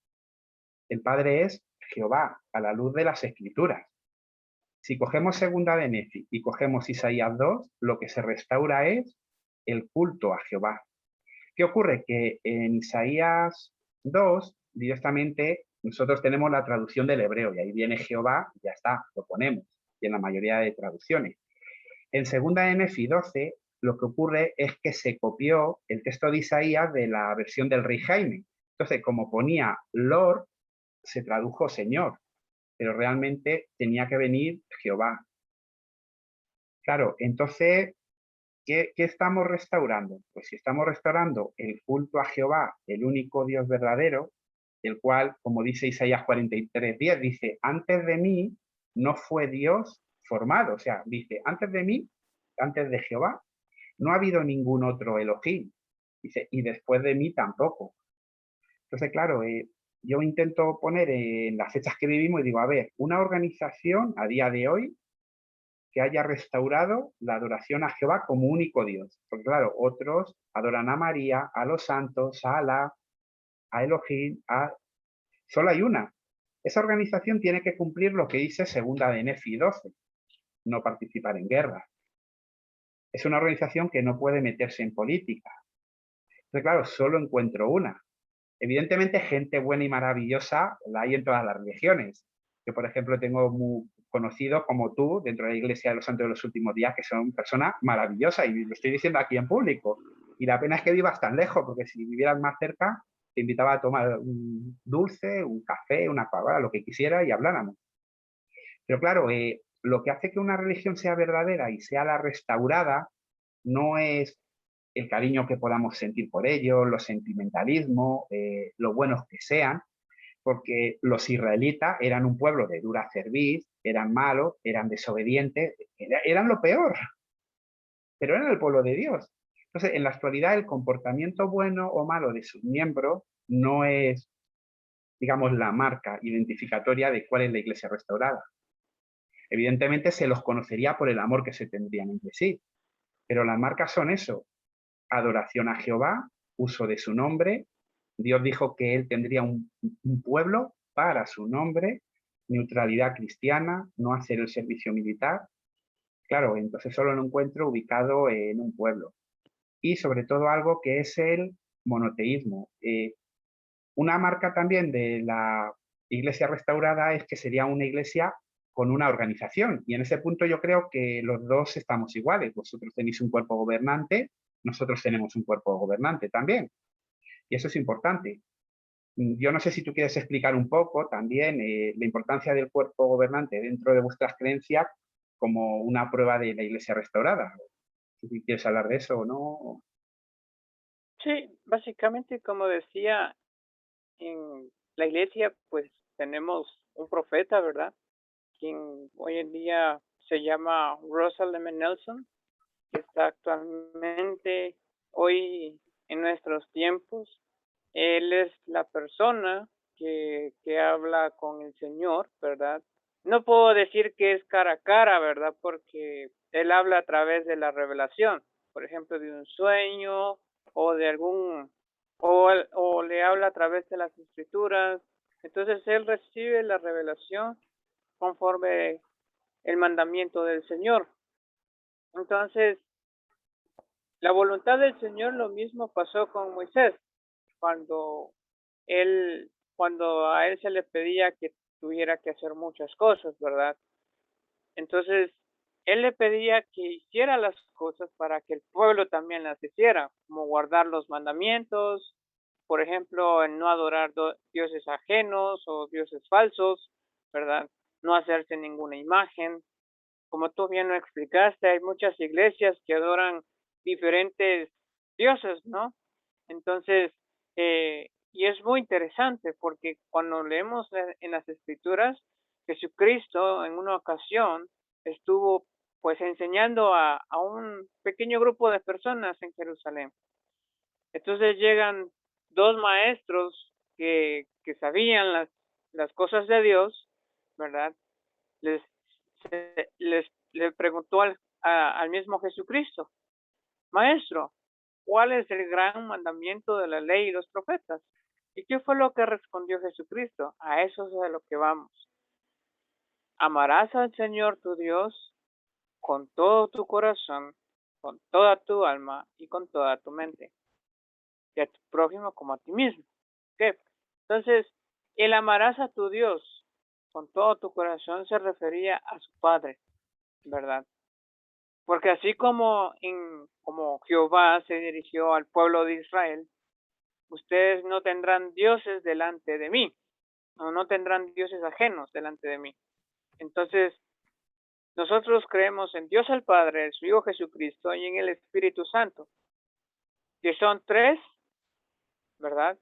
El Padre es Jehová, a la luz de las Escrituras. Si cogemos segunda de Nefi y cogemos Isaías 2, lo que se restaura es el culto a Jehová. ¿Qué ocurre? Que en Isaías 2, directamente, nosotros tenemos la traducción del hebreo y ahí viene Jehová, ya está, lo ponemos, y en la mayoría de traducciones. En segunda de Nefi 12, lo que ocurre es que se copió el texto de Isaías de la versión del Rey Jaime. Entonces, como ponía Lord, se tradujo Señor, pero realmente tenía que venir Jehová. Claro, entonces, ¿qué estamos restaurando? Pues si estamos restaurando el culto a Jehová, el único Dios verdadero, el cual, como dice Isaías 43:10, dice, antes de mí no fue Dios formado. O sea, dice, antes de mí, antes de Jehová, no ha habido ningún otro Elohim. Dice, y después de mí tampoco. Entonces, claro, yo intento poner en las fechas que vivimos y digo, a ver, una organización a día de hoy que haya restaurado la adoración a Jehová como único Dios. Porque claro, otros adoran a María, a los santos, a Alá, a Elohim, solo hay una. Esa organización tiene que cumplir lo que dice segunda de Nefi 12, no participar en guerra. Es una organización que no puede meterse en política. Entonces, claro, solo encuentro una. Evidentemente, gente buena y maravillosa la hay en todas las religiones. Yo, por ejemplo, tengo muy conocidos como tú dentro de la Iglesia de los Santos de los Últimos Días que son personas maravillosas y lo estoy diciendo aquí en público. Y la pena es que vivas tan lejos, porque si vivieras más cerca, te invitaba a tomar un dulce, un café, una Coca-Cola, lo que quisiera y habláramos. Pero claro, lo que hace que una religión sea verdadera y sea la restaurada no es el cariño que podamos sentir por ellos, los sentimentalismos, lo buenos que sean, porque los israelitas eran un pueblo de dura cerviz, eran malos, eran desobedientes, eran lo peor, pero eran el pueblo de Dios. Entonces, en la actualidad, el comportamiento bueno o malo de sus miembros no es, digamos, la marca identificatoria de cuál es la iglesia restaurada. Evidentemente se los conocería por el amor que se tendrían entre sí, pero las marcas son eso: adoración a Jehová, uso de su nombre. Dios dijo que él tendría un pueblo para su nombre, neutralidad cristiana, no hacer el servicio militar. Claro, entonces solo lo encuentro ubicado en un pueblo. Y sobre todo algo que es el monoteísmo. Una marca también de la iglesia restaurada es que sería una iglesia con una organización. Y en ese punto yo creo que los dos estamos iguales. Vosotros tenéis un cuerpo gobernante, nosotros tenemos un cuerpo gobernante también. Y eso es importante. Yo no sé si tú quieres explicar un poco también la importancia del cuerpo gobernante dentro de vuestras creencias como una prueba de la iglesia restaurada. Si quieres hablar de eso o no. Sí, básicamente, como decía, en la iglesia, pues tenemos un profeta, ¿verdad? Quien hoy en día se llama Russell M. Nelson, que está actualmente hoy en nuestros tiempos. Él es la persona que habla con el Señor, ¿verdad? No puedo decir que es cara a cara, ¿verdad? Porque él habla a través de la revelación, por ejemplo, de un sueño o de o le habla a través de las escrituras. Entonces él recibe la revelación conforme el mandamiento del Señor. Entonces, la voluntad del Señor, lo mismo pasó con Moisés, cuando cuando a él se le pedía que tuviera que hacer muchas cosas, ¿verdad? Entonces, él le pedía que hiciera las cosas para que el pueblo también las hiciera, como guardar los mandamientos, por ejemplo, en no adorar dioses ajenos o dioses falsos, ¿verdad? No hacerse ninguna imagen. Como tú bien lo explicaste, hay muchas iglesias que adoran diferentes dioses, ¿no? Entonces, y es muy interesante porque cuando leemos en las escrituras, Jesucristo en una ocasión estuvo pues enseñando a un pequeño grupo de personas en Jerusalén. Entonces llegan dos maestros que sabían las cosas de Dios, ¿verdad? Les, le preguntó al mismo Jesucristo, Maestro, ¿cuál es el gran mandamiento de la ley y los profetas? ¿Y qué fue lo que respondió Jesucristo? A eso es a lo que vamos. Amarás al Señor tu Dios con todo tu corazón, con toda tu alma y con toda tu mente. Y a tu prójimo como a ti mismo. ¿Qué? Entonces, el amarás a tu Dios con todo tu corazón se refería a su Padre, ¿verdad? Porque así como Jehová se dirigió al pueblo de Israel, ustedes no tendrán dioses delante de mí, no tendrán dioses ajenos delante de mí. Entonces, nosotros creemos en Dios el Padre, en su Hijo Jesucristo y en el Espíritu Santo, que son tres, ¿verdad?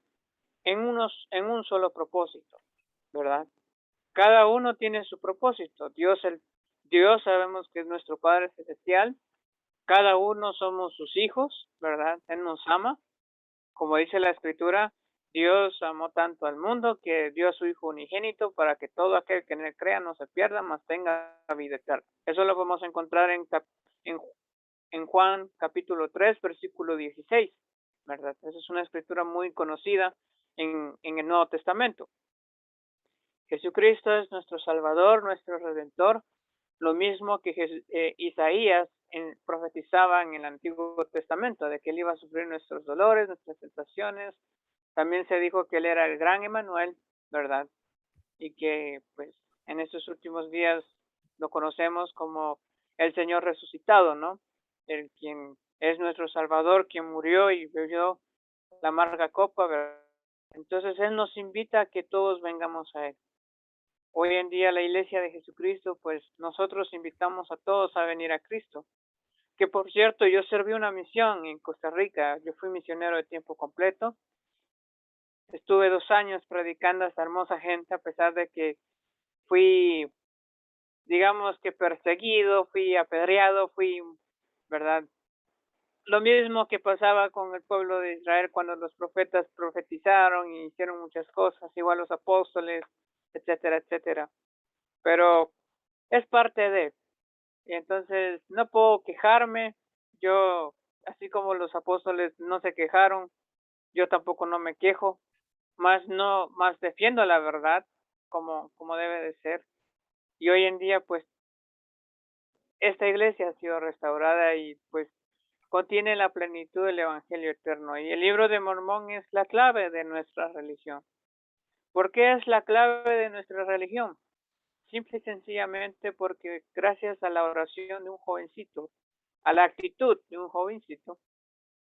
en un solo propósito, ¿verdad? Cada uno tiene su propósito. Dios sabemos que es nuestro Padre Celestial. Cada uno somos sus hijos, ¿verdad? Él nos ama. Como dice la Escritura, Dios amó tanto al mundo que dio a su Hijo unigénito para que todo aquel que en él crea no se pierda, mas tenga vida eterna. Eso lo podemos encontrar en Juan capítulo 3, versículo 16, ¿verdad? Esa es una escritura muy conocida en el Nuevo Testamento. Jesucristo es nuestro Salvador, nuestro Redentor, lo mismo que Isaías profetizaba en el Antiguo Testamento, de que Él iba a sufrir nuestros dolores, nuestras tentaciones. También se dijo que Él era el gran Emmanuel, ¿verdad? Y que pues en estos últimos días lo conocemos como el Señor resucitado, ¿no? El quien es nuestro Salvador, quien murió y bebió la amarga copa, ¿verdad? Entonces Él nos invita a que todos vengamos a Él. Hoy en día la Iglesia de Jesucristo, pues nosotros invitamos a todos a venir a Cristo. Que por cierto, yo serví una misión en Costa Rica, yo fui misionero de tiempo completo. Estuve 2 años predicando a esta hermosa gente, a pesar de que fui, digamos que perseguido, fui apedreado, ¿verdad? Lo mismo que pasaba con el pueblo de Israel cuando los profetas profetizaron y hicieron muchas cosas, igual los apóstoles, etcétera, etcétera. Pero es parte de, y entonces no puedo quejarme. Yo, así como los apóstoles no se quejaron, yo tampoco no me quejo, más defiendo la verdad como debe de ser. Y hoy en día, pues, esta iglesia ha sido restaurada y pues contiene la plenitud del Evangelio eterno. Y el libro de Mormón es la clave de nuestra religión. ¿Por qué es la clave de nuestra religión? Simple y sencillamente porque gracias a la oración de un jovencito, a la actitud de un jovencito,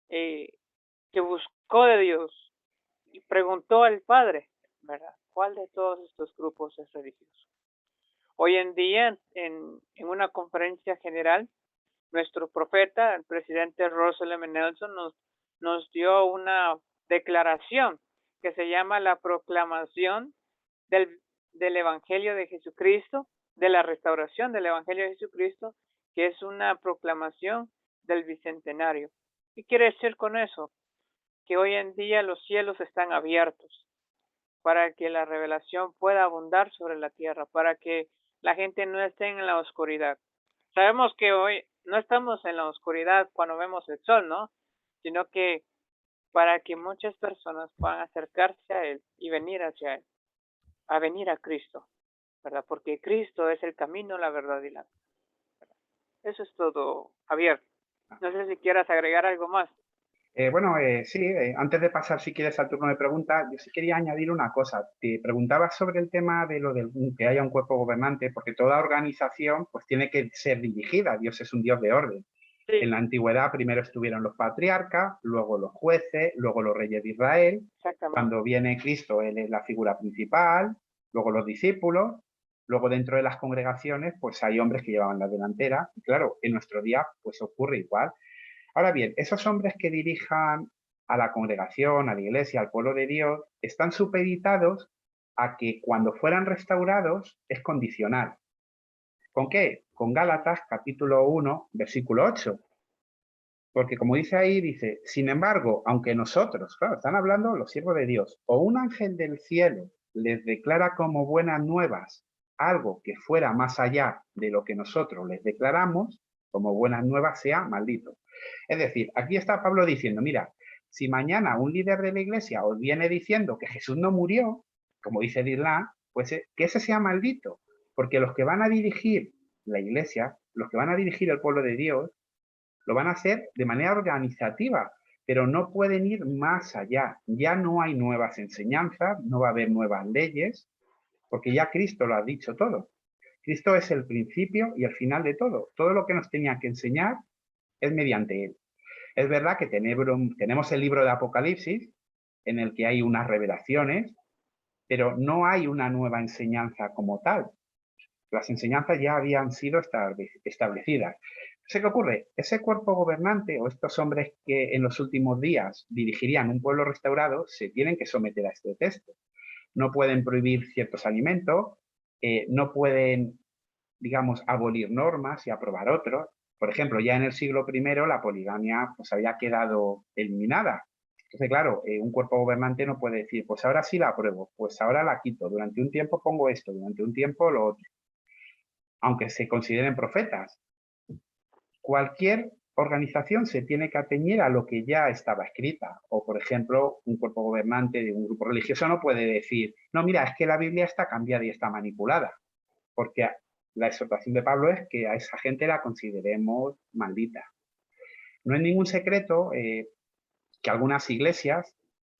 que buscó de Dios y preguntó al Padre, ¿verdad? ¿Cuál de todos estos grupos es religioso? Hoy en día, en una conferencia general, nuestro profeta, el presidente Russell M. Nelson, nos dio una declaración que se llama la proclamación del Evangelio de Jesucristo, de la restauración del Evangelio de Jesucristo, que es una proclamación del Bicentenario. ¿Qué quiere decir con eso? Que hoy en día los cielos están abiertos para que la revelación pueda abundar sobre la tierra, para que la gente no esté en la oscuridad. Sabemos que hoy no estamos en la oscuridad cuando vemos el sol, ¿no? Sino que para que muchas personas puedan acercarse a Él y venir hacia Él, a venir a Cristo, ¿verdad? Porque Cristo es el camino, la verdad y la vida. Eso es todo, Javier. No sé si quieras agregar algo más. Sí, antes de pasar, si quieres, al turno de preguntas, yo sí quería añadir una cosa. Te preguntaba sobre el tema de lo de que haya un cuerpo gobernante, porque toda organización pues tiene que ser dirigida. Dios es un Dios de orden. Sí. En la antigüedad primero estuvieron los patriarcas, luego los jueces, luego los reyes de Israel. Cuando viene Cristo, Él es la figura principal, luego los discípulos, luego dentro de las congregaciones pues hay hombres que llevaban la delantera. Y claro, en nuestro día pues ocurre igual. Ahora bien, esos hombres que dirijan a la congregación, a la iglesia, al pueblo de Dios, están supeditados a que cuando fueran restaurados es condicional. ¿Con qué? Con Gálatas capítulo 1, versículo 8. Porque como dice ahí, dice, sin embargo, aunque nosotros, claro, están hablando los siervos de Dios, o un ángel del cielo les declara como buenas nuevas algo que fuera más allá de lo que nosotros les declaramos, como buenas nuevas sea maldito. Es decir, aquí está Pablo diciendo, mira, si mañana un líder de la iglesia os viene diciendo que Jesús no murió, como dice Dirlán, pues que ese sea maldito, porque los que van a dirigir la iglesia, los que van a dirigir el pueblo de Dios, lo van a hacer de manera organizativa, pero no pueden ir más allá. Ya no hay nuevas enseñanzas, no va a haber nuevas leyes, porque ya Cristo lo ha dicho todo. Cristo es el principio y el final de todo. Todo lo que nos tenía que enseñar es mediante Él. Es verdad que tenemos el libro de Apocalipsis, en el que hay unas revelaciones, pero no hay una nueva enseñanza como tal. Las enseñanzas ya habían sido establecidas. ¿Qué ocurre? Ese cuerpo gobernante o estos hombres que en los últimos días dirigirían un pueblo restaurado se tienen que someter a este texto. No pueden prohibir ciertos alimentos, no pueden, digamos, abolir normas y aprobar otros. Por ejemplo, ya en el siglo I la poligamia pues había quedado eliminada. Entonces, claro, un cuerpo gobernante no puede decir, pues ahora sí la apruebo, pues ahora la quito, durante un tiempo pongo esto, durante un tiempo lo otro, aunque se consideren profetas. Cualquier organización se tiene que atañer a lo que ya estaba escrita. O, por ejemplo, un cuerpo gobernante de un grupo religioso no puede decir, no, mira, es que la Biblia está cambiada y está manipulada, porque la exhortación de Pablo es que a esa gente la consideremos maldita. No es ningún secreto que algunas iglesias,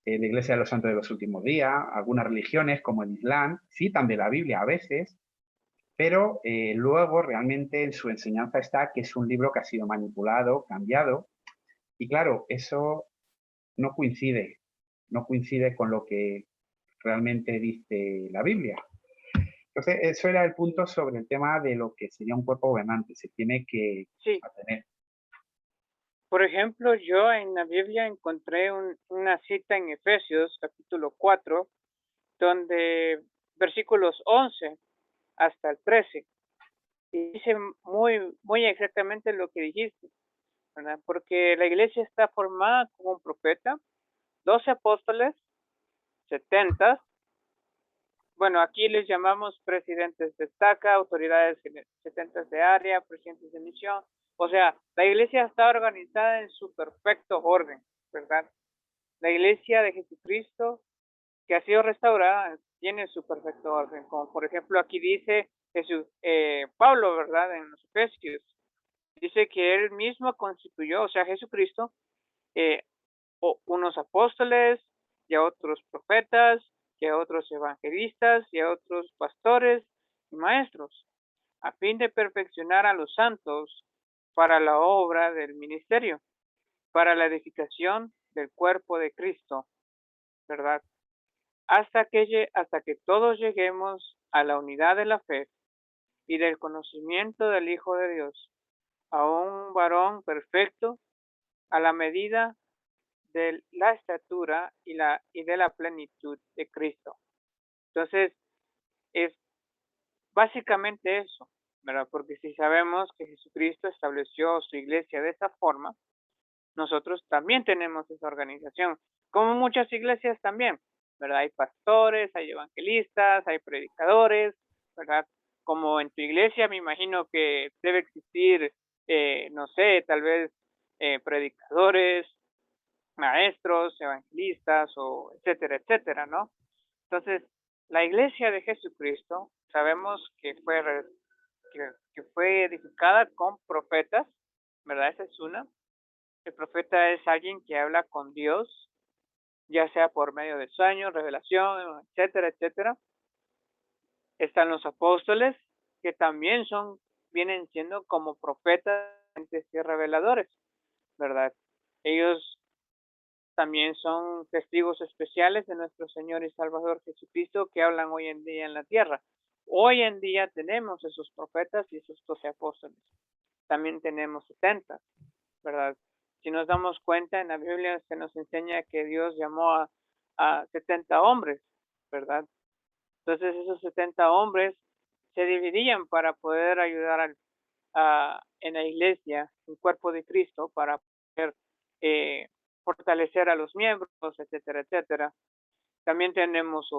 la Iglesia de los Santos de los Últimos Días, algunas religiones como el Islam, citan de la Biblia a veces, pero luego realmente en su enseñanza está que es un libro que ha sido manipulado, cambiado, y claro, eso no coincide, no coincide con lo que realmente dice la Biblia. Entonces, eso era el punto sobre el tema de lo que sería un cuerpo gobernante, se tiene que Sí, atener. por ejemplo, yo en la Biblia encontré una cita en Efesios capítulo 4, donde versículos 11 hasta el 13, y dice muy exactamente lo que dijiste, ¿verdad? Porque la iglesia está formada como un profeta, 12 apóstoles, 70. Bueno, aquí les llamamos presidentes de estaca, autoridades 70 de área, presidentes de misión. O sea, la iglesia está organizada en su perfecto orden, ¿verdad? La iglesia de Jesucristo que ha sido restaurada tiene su perfecto orden. Como por ejemplo aquí dice Jesús, Pablo, ¿verdad? En los Efesios. Dice que él mismo constituyó, o sea, Jesucristo, eh, unos apóstoles, y a otros profetas, y a otros evangelistas, y a otros pastores y maestros, a fin de perfeccionar a los santos para la obra del ministerio, para la edificación del cuerpo de Cristo, ¿verdad? Hasta que todos lleguemos a la unidad de la fe y del conocimiento del Hijo de Dios, a un varón perfecto, a la medida de la estatura y de la plenitud de Cristo. Entonces, es básicamente eso, ¿verdad? Porque si sabemos que Jesucristo estableció su iglesia de esa forma, nosotros también tenemos esa organización, como muchas iglesias también, ¿verdad? Hay pastores, hay evangelistas, hay predicadores, ¿verdad? Como en tu iglesia me imagino que debe existir, no sé, tal vez predicadores, maestros, evangelistas, o etcétera, etcétera, ¿no? Entonces, la iglesia de Jesucristo, sabemos que fue edificada con profetas, ¿verdad? Esa es una. El profeta es alguien que habla con Dios, ya sea por medio de sueños, revelación, etcétera, etcétera. Están los apóstoles, que también vienen siendo como profetas y reveladores, ¿verdad? Ellos también son testigos especiales de nuestro Señor y Salvador Jesucristo que hablan hoy en día en la tierra. Hoy en día tenemos esos profetas y esos 12 apóstoles. También tenemos 70, ¿verdad? Si nos damos cuenta, en la Biblia se nos enseña que Dios llamó a 70 hombres, ¿verdad? Entonces esos 70 hombres se dividían para poder ayudar en la iglesia, el cuerpo de Cristo, para poder eh, fortalecer a los miembros, etcétera, etcétera. También tenemos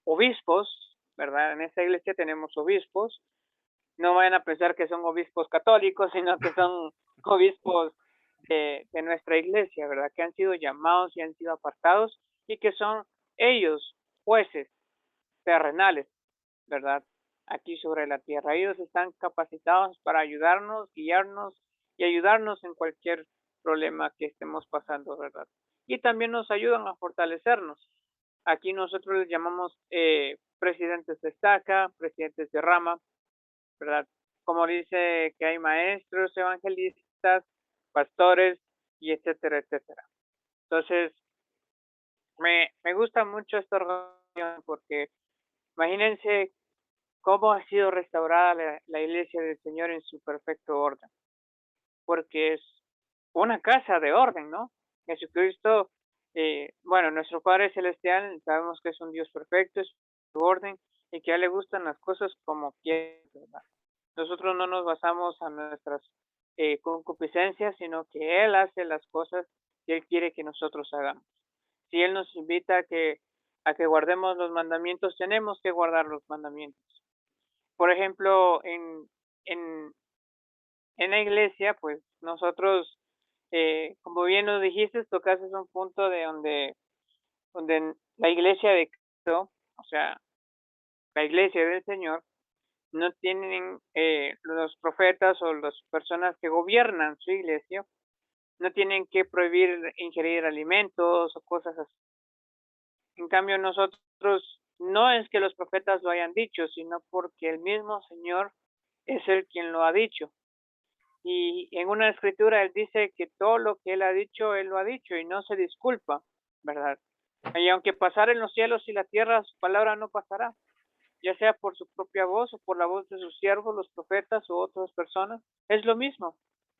obispos, ¿verdad? En esta iglesia tenemos obispos. No vayan a pensar que son obispos católicos, sino que son obispos de nuestra iglesia, ¿verdad? Que han sido llamados y han sido apartados y que son ellos jueces terrenales, ¿verdad? Aquí sobre la tierra. Ellos están capacitados para ayudarnos, guiarnos y ayudarnos en cualquier problema que estemos pasando, ¿verdad? Y también nos ayudan a fortalecernos. Aquí nosotros les llamamos presidentes de estaca, presidentes de rama, ¿verdad? Como dice que hay maestros, evangelistas, pastores y etcétera, etcétera. Entonces, me gusta mucho esta organización porque imagínense cómo ha sido restaurada la iglesia del Señor en su perfecto orden, porque es una casa de orden, ¿no? Jesucristo, bueno, nuestro Padre Celestial, sabemos que es un Dios perfecto, es su orden, y que a él le gustan las cosas como quiere, ¿verdad? Nosotros no nos basamos a nuestras concupiscencias, sino que Él hace las cosas que Él quiere que nosotros hagamos. Si Él nos invita a que guardemos los mandamientos, tenemos que guardar los mandamientos. Por ejemplo, en, en la iglesia, pues nosotros, como bien nos dijiste, tocaste un punto de donde la iglesia de Cristo, o sea, la iglesia del Señor, no tienen los profetas o las personas que gobiernan su iglesia, no tienen que prohibir ingerir alimentos o cosas así. En cambio, nosotros no es que los profetas lo hayan dicho, sino porque el mismo Señor es el quien lo ha dicho. Y en una escritura él dice que todo lo que él lo ha dicho y no se disculpa, ¿verdad? Y aunque pasara en los cielos y la tierra, su palabra no pasará, ya sea por su propia voz o por la voz de sus siervos, los profetas o otras personas, es lo mismo.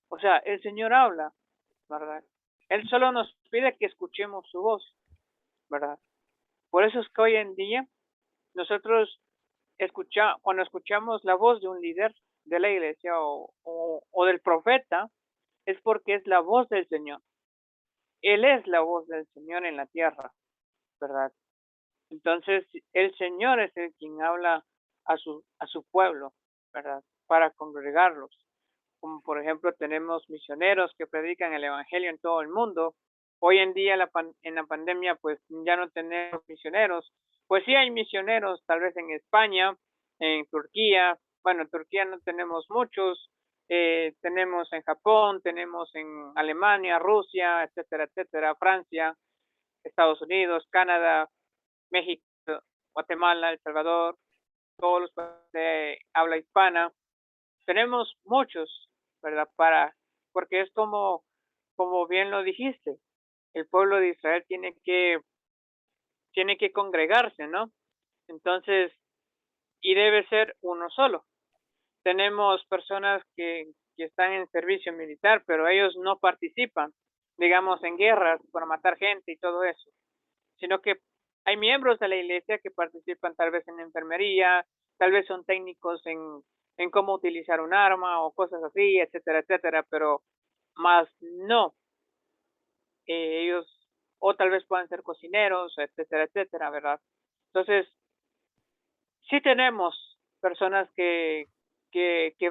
O sea, el Señor habla, ¿verdad? Él solo nos pide que escuchemos su voz, ¿verdad? Por eso es que hoy en día nosotros cuando escuchamos la voz de un líder de la iglesia o del profeta, es porque es la voz del Señor. Él es la voz del Señor en la tierra, ¿verdad? Entonces, el Señor es el quien habla a su pueblo, ¿verdad? Para congregarlos. Como por ejemplo, tenemos misioneros que predican el Evangelio en todo el mundo. Hoy en día, en la pandemia, pues ya no tenemos misioneros. Pues sí hay misioneros, tal vez en España, en Turquía. Bueno, en Turquía no tenemos muchos. Tenemos en Japón, tenemos en Alemania, Rusia, etcétera, etcétera, Francia, Estados Unidos, Canadá, México, Guatemala, El Salvador, todos los países de habla hispana. Tenemos muchos, ¿verdad? Porque es como bien lo dijiste, el pueblo de Israel tiene que congregarse, ¿no? Entonces, y debe ser uno solo. Tenemos personas que están en servicio militar, pero ellos no participan, digamos, en guerras para matar gente y todo eso, sino que hay miembros de la iglesia que participan tal vez en enfermería, tal vez son técnicos en cómo utilizar un arma o cosas así, etcétera, etcétera, pero más no, ellos, o tal vez puedan ser cocineros, etcétera, etcétera, ¿verdad? Entonces, sí tenemos personas que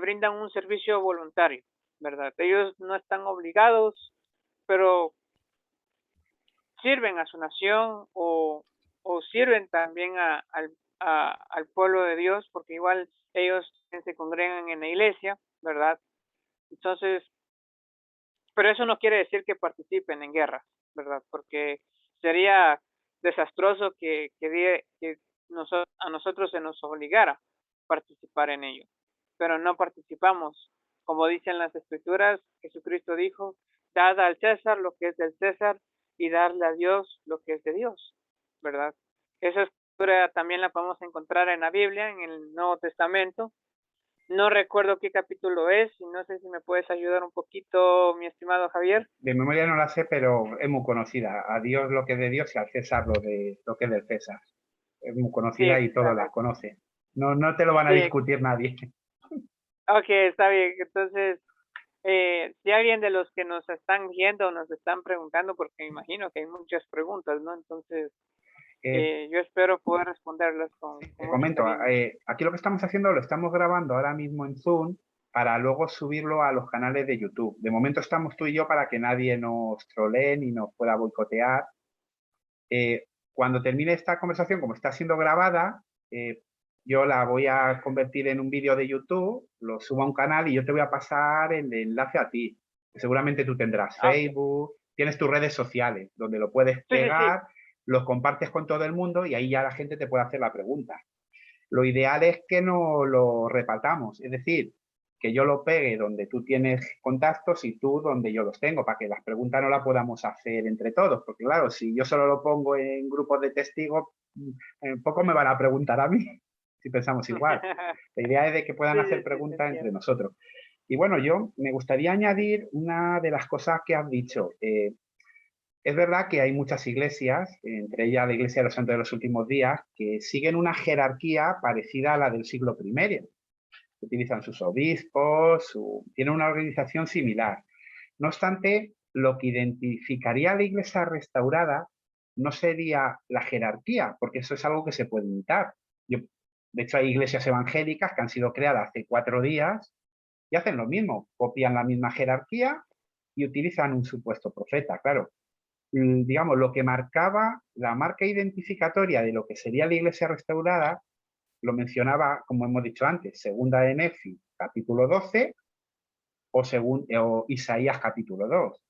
brindan un servicio voluntario, ¿verdad? Ellos no están obligados, pero sirven a su nación o sirven también al pueblo de Dios, porque igual ellos se congregan en la iglesia, ¿verdad? Entonces, pero eso no quiere decir que participen en guerras, ¿verdad? Porque sería desastroso que a nosotros se nos obligara a participar en ello, pero no participamos. Como dicen las escrituras, Jesucristo dijo, dad al César lo que es del César y darle a Dios lo que es de Dios, ¿verdad? Esa escritura también la podemos encontrar en la Biblia, en el Nuevo Testamento. No recuerdo qué capítulo es y no sé si me puedes ayudar un poquito, mi estimado Javier. De memoria no la sé, pero es muy conocida. A Dios lo que es de Dios y al César lo que es del César. Es muy Sí, conocida y todos la exactamente. conocen. No, no te lo van a Sí, discutir nadie. ok, está bien. Entonces, si alguien de los que nos están viendo nos están preguntando, porque me imagino que hay muchas preguntas, ¿no? Entonces, yo espero poder responderlas con Te mucho comento, cariño. aquí lo que estamos haciendo lo estamos grabando ahora mismo en Zoom para luego subirlo a los canales de YouTube. De momento estamos tú y yo para que nadie nos trolee ni nos pueda boicotear. Cuando termine esta conversación, como está siendo grabada, yo la voy a convertir en un vídeo de YouTube, lo subo a un canal y yo te voy a pasar el enlace a ti. Seguramente tú tendrás Ok. Facebook, tienes tus redes sociales donde lo puedes Sí, sí, sí. pegar, los compartes con todo el mundo y ahí ya la gente te puede hacer la pregunta. Lo ideal es que no lo repartamos, es decir, que yo lo pegue donde tú tienes contactos y tú donde yo los tengo, para que las preguntas no las podamos hacer entre todos, porque claro, si yo solo lo pongo en grupos de testigos, poco me van a preguntar a mí. si pensamos igual. La idea es de que puedan hacer Sí, sí, te preguntas entre entiendo. nosotros. Y bueno, yo me gustaría añadir una de las cosas que has dicho. Es verdad que hay muchas iglesias, entre ellas la Iglesia de los Santos de los Últimos Días, que siguen una jerarquía parecida a la del siglo I. Utilizan sus obispos, tienen una organización similar. No obstante, lo que identificaría a la Iglesia restaurada no sería la jerarquía, porque eso es algo que se puede imitar. De hecho, hay iglesias evangélicas que han sido creadas hace 4 días y hacen lo mismo, copian la misma jerarquía y utilizan un supuesto profeta, claro. Digamos, lo que marcaba la marca identificatoria de lo que sería la iglesia restaurada, lo mencionaba, como hemos dicho antes, segunda de Nefi, capítulo 12, o Isaías, capítulo 2.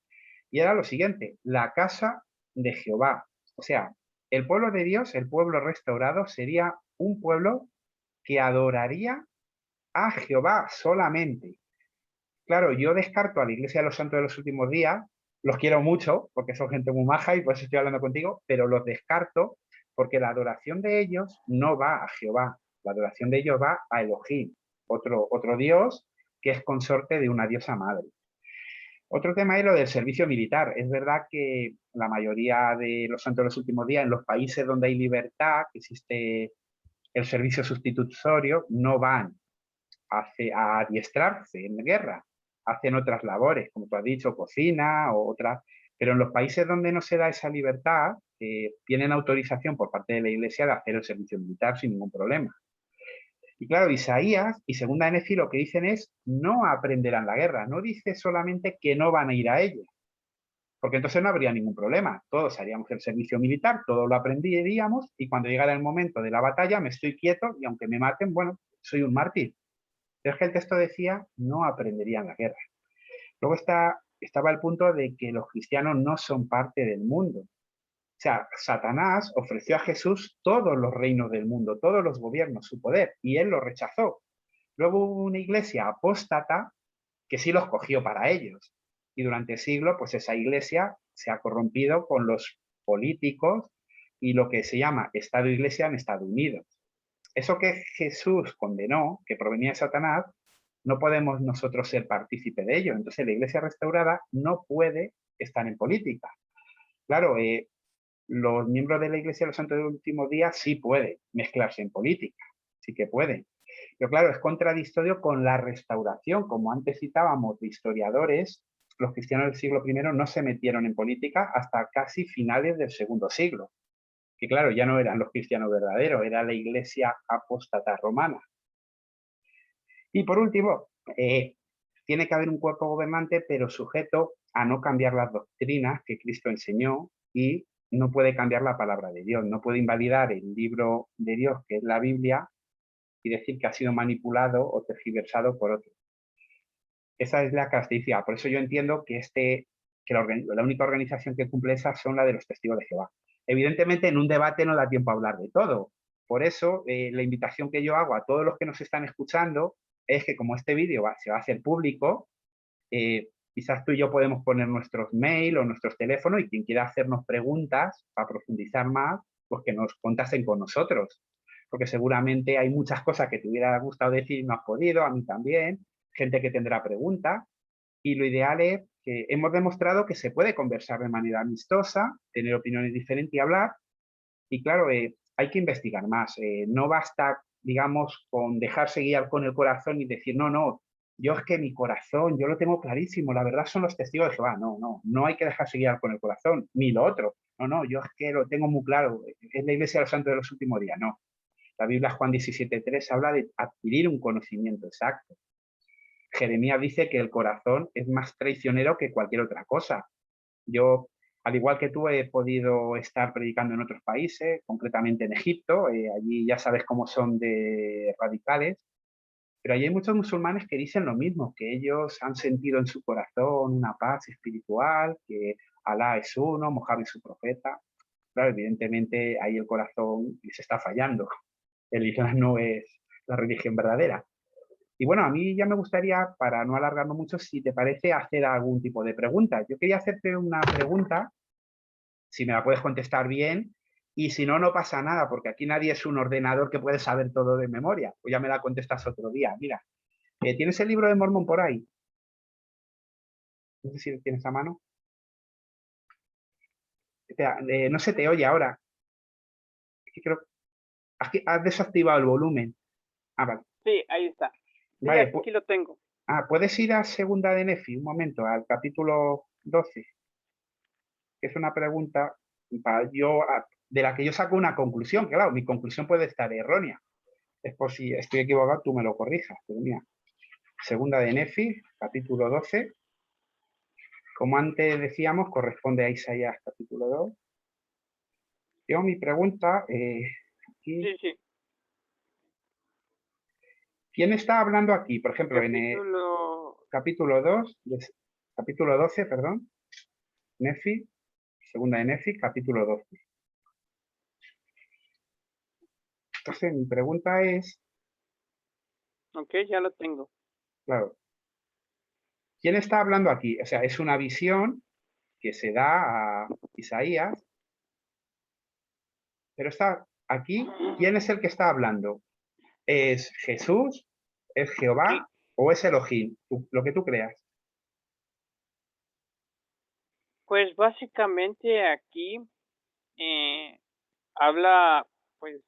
Y era lo siguiente, la casa de Jehová. O sea, el pueblo de Dios, el pueblo restaurado, sería un pueblo que adoraría a Jehová solamente. Claro, yo descarto a la Iglesia de los Santos de los Últimos Días, los quiero mucho, porque son gente muy maja y por eso estoy hablando contigo, pero los descarto porque la adoración de ellos no va a Jehová, la adoración de ellos va a Elohim, otro Dios que es consorte de una diosa madre. Otro tema es lo del servicio militar. Es verdad que la mayoría de los santos de los últimos días, en los países donde hay libertad, que existe el servicio sustitutorio, no van a adiestrarse en guerra, hacen otras labores, como tú has dicho, cocina o otras, pero en los países donde no se da esa libertad, tienen autorización por parte de la Iglesia de hacer el servicio militar sin ningún problema. Y claro, Isaías y Segunda de Nefi lo que dicen es no aprenderán la guerra, no dice solamente que no van a ir a ella, porque entonces no habría ningún problema. Todos haríamos el servicio militar, todos lo aprenderíamos y cuando llegara el momento de la batalla me estoy quieto y aunque me maten, bueno, soy un mártir. Pero es que el texto decía no aprenderían la guerra. Luego estaba el punto de que los cristianos no son parte del mundo. O sea, Satanás ofreció a Jesús todos los reinos del mundo, todos los gobiernos, su poder, y él lo rechazó. Luego hubo una iglesia apóstata que sí los cogió para ellos. Y durante siglos, pues esa iglesia se ha corrompido con los políticos y lo que se llama Estado-Iglesia en Estados Unidos. Eso que Jesús condenó, que provenía de Satanás, no podemos nosotros ser partícipe de ello. Entonces la iglesia restaurada no puede estar en política. Claro, los miembros de la iglesia de los santos del último día sí pueden mezclarse en política, sí que pueden. Pero claro, es contradictorio con la restauración. Como antes citábamos de historiadores, los cristianos del siglo I no se metieron en política hasta casi finales del segundo siglo. Que claro, ya no eran los cristianos verdaderos, era la iglesia apóstata romana. Y por último, tiene que haber un cuerpo gobernante, pero sujeto a no cambiar las doctrinas que Cristo enseñó y no puede cambiar la palabra de Dios, no puede invalidar el libro de Dios, que es la Biblia, y decir que ha sido manipulado o tergiversado por otro. Esa es la característica. Por eso yo entiendo que la única organización que cumple esas son la de los testigos de Jehová. Evidentemente, en un debate no da tiempo a hablar de todo. Por eso, la invitación que yo hago a todos los que nos están escuchando es que como este vídeo se va a hacer público, quizás tú y yo podemos poner nuestros mail o nuestros teléfonos y quien quiera hacernos preguntas para profundizar más, pues que nos contasen con nosotros. Porque seguramente hay muchas cosas que te hubiera gustado decir y no has podido, a mí también, gente que tendrá preguntas. Y lo ideal es que hemos demostrado que se puede conversar de manera amistosa, tener opiniones diferentes y hablar. Y claro, hay que investigar más. No basta, digamos, con dejarse guiar con el corazón y decir, no, no, yo es que mi corazón, yo lo tengo clarísimo, la verdad son los testigos de Jehová. No, no, no hay que dejarse guiar con el corazón, ni lo otro. No, no, yo es que lo tengo muy claro, es la Iglesia de los Santos de los Últimos Días. No, la Biblia Juan 17:3 habla de adquirir un conocimiento exacto. Jeremías dice que el corazón es más traicionero que cualquier otra cosa. Yo, al igual que tú, he podido estar predicando en otros países, concretamente en Egipto. Allí ya sabes cómo son de radicales. Pero allí hay muchos musulmanes que dicen lo mismo, que ellos han sentido en su corazón una paz espiritual, que Alá es uno, Mohammed es su profeta. Claro, evidentemente ahí el corazón les está fallando. El Islam no es la religión verdadera. Y bueno, a mí ya me gustaría, para no alargarnos mucho, si te parece, hacer algún tipo de pregunta. Yo quería hacerte una pregunta, si me la puedes contestar bien, Y si no, no pasa nada, porque aquí nadie es un ordenador que puede saber todo de memoria. Pues ya me la contestas otro día. Mira, ¿tienes el libro de Mormón por ahí? No sé si lo tienes a mano. Espera, no se te oye ahora. Es que creo has desactivado el volumen. Ah, vale. Sí, ahí está. Sí, Vale, aquí lo tengo. ¿puedes ir a segunda de Nefi un momento, al capítulo 12? Que es una pregunta de la que yo saco una conclusión. Que, claro, mi conclusión puede estar errónea. Es por si estoy equivocado, tú me lo corrijas. Pero mira, segunda de Nefi, capítulo 12. Como antes decíamos, corresponde a Isaías capítulo 2. Yo mi pregunta, aquí, Sí, sí. ¿quién está hablando aquí? Por ejemplo, en el Capítulo. capítulo 2, capítulo 12, perdón, Nefi, segunda de Nefi, capítulo 12. Entonces, mi pregunta es, Ok, ya lo tengo. claro, ¿quién está hablando aquí? O sea, es una visión que se da a Isaías, pero está aquí, ¿quién es el que está hablando? ¿Es Jesús? ¿Es Aquí, Jehová? ¿O es Elohim? Lo que tú creas. pues básicamente aquí habla, pues,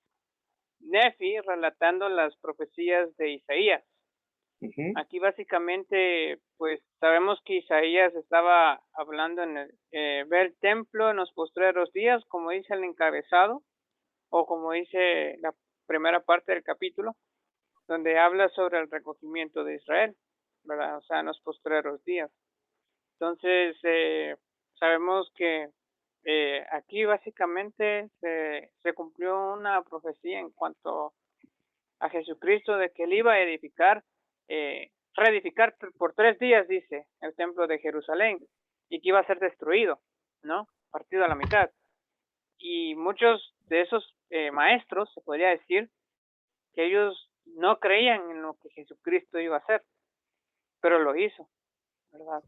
Nefi relatando las profecías de Isaías. Ujú. Aquí básicamente, pues sabemos que Isaías estaba hablando en ver el templo en los postreros días, como dice el encabezado, o como dice la primera parte del capítulo, donde habla sobre el recogimiento de Israel, ¿verdad? O sea, en los postreros días. Entonces, sabemos que aquí básicamente se cumplió una profecía en cuanto a Jesucristo de que él iba a reedificar por 3 días, dice, el templo de Jerusalén, y que iba a ser destruido, ¿no? Partido a la mitad. Y muchos de esos maestros, se podría decir, que ellos no creían en lo que Jesucristo iba a hacer, pero lo hizo, ¿verdad?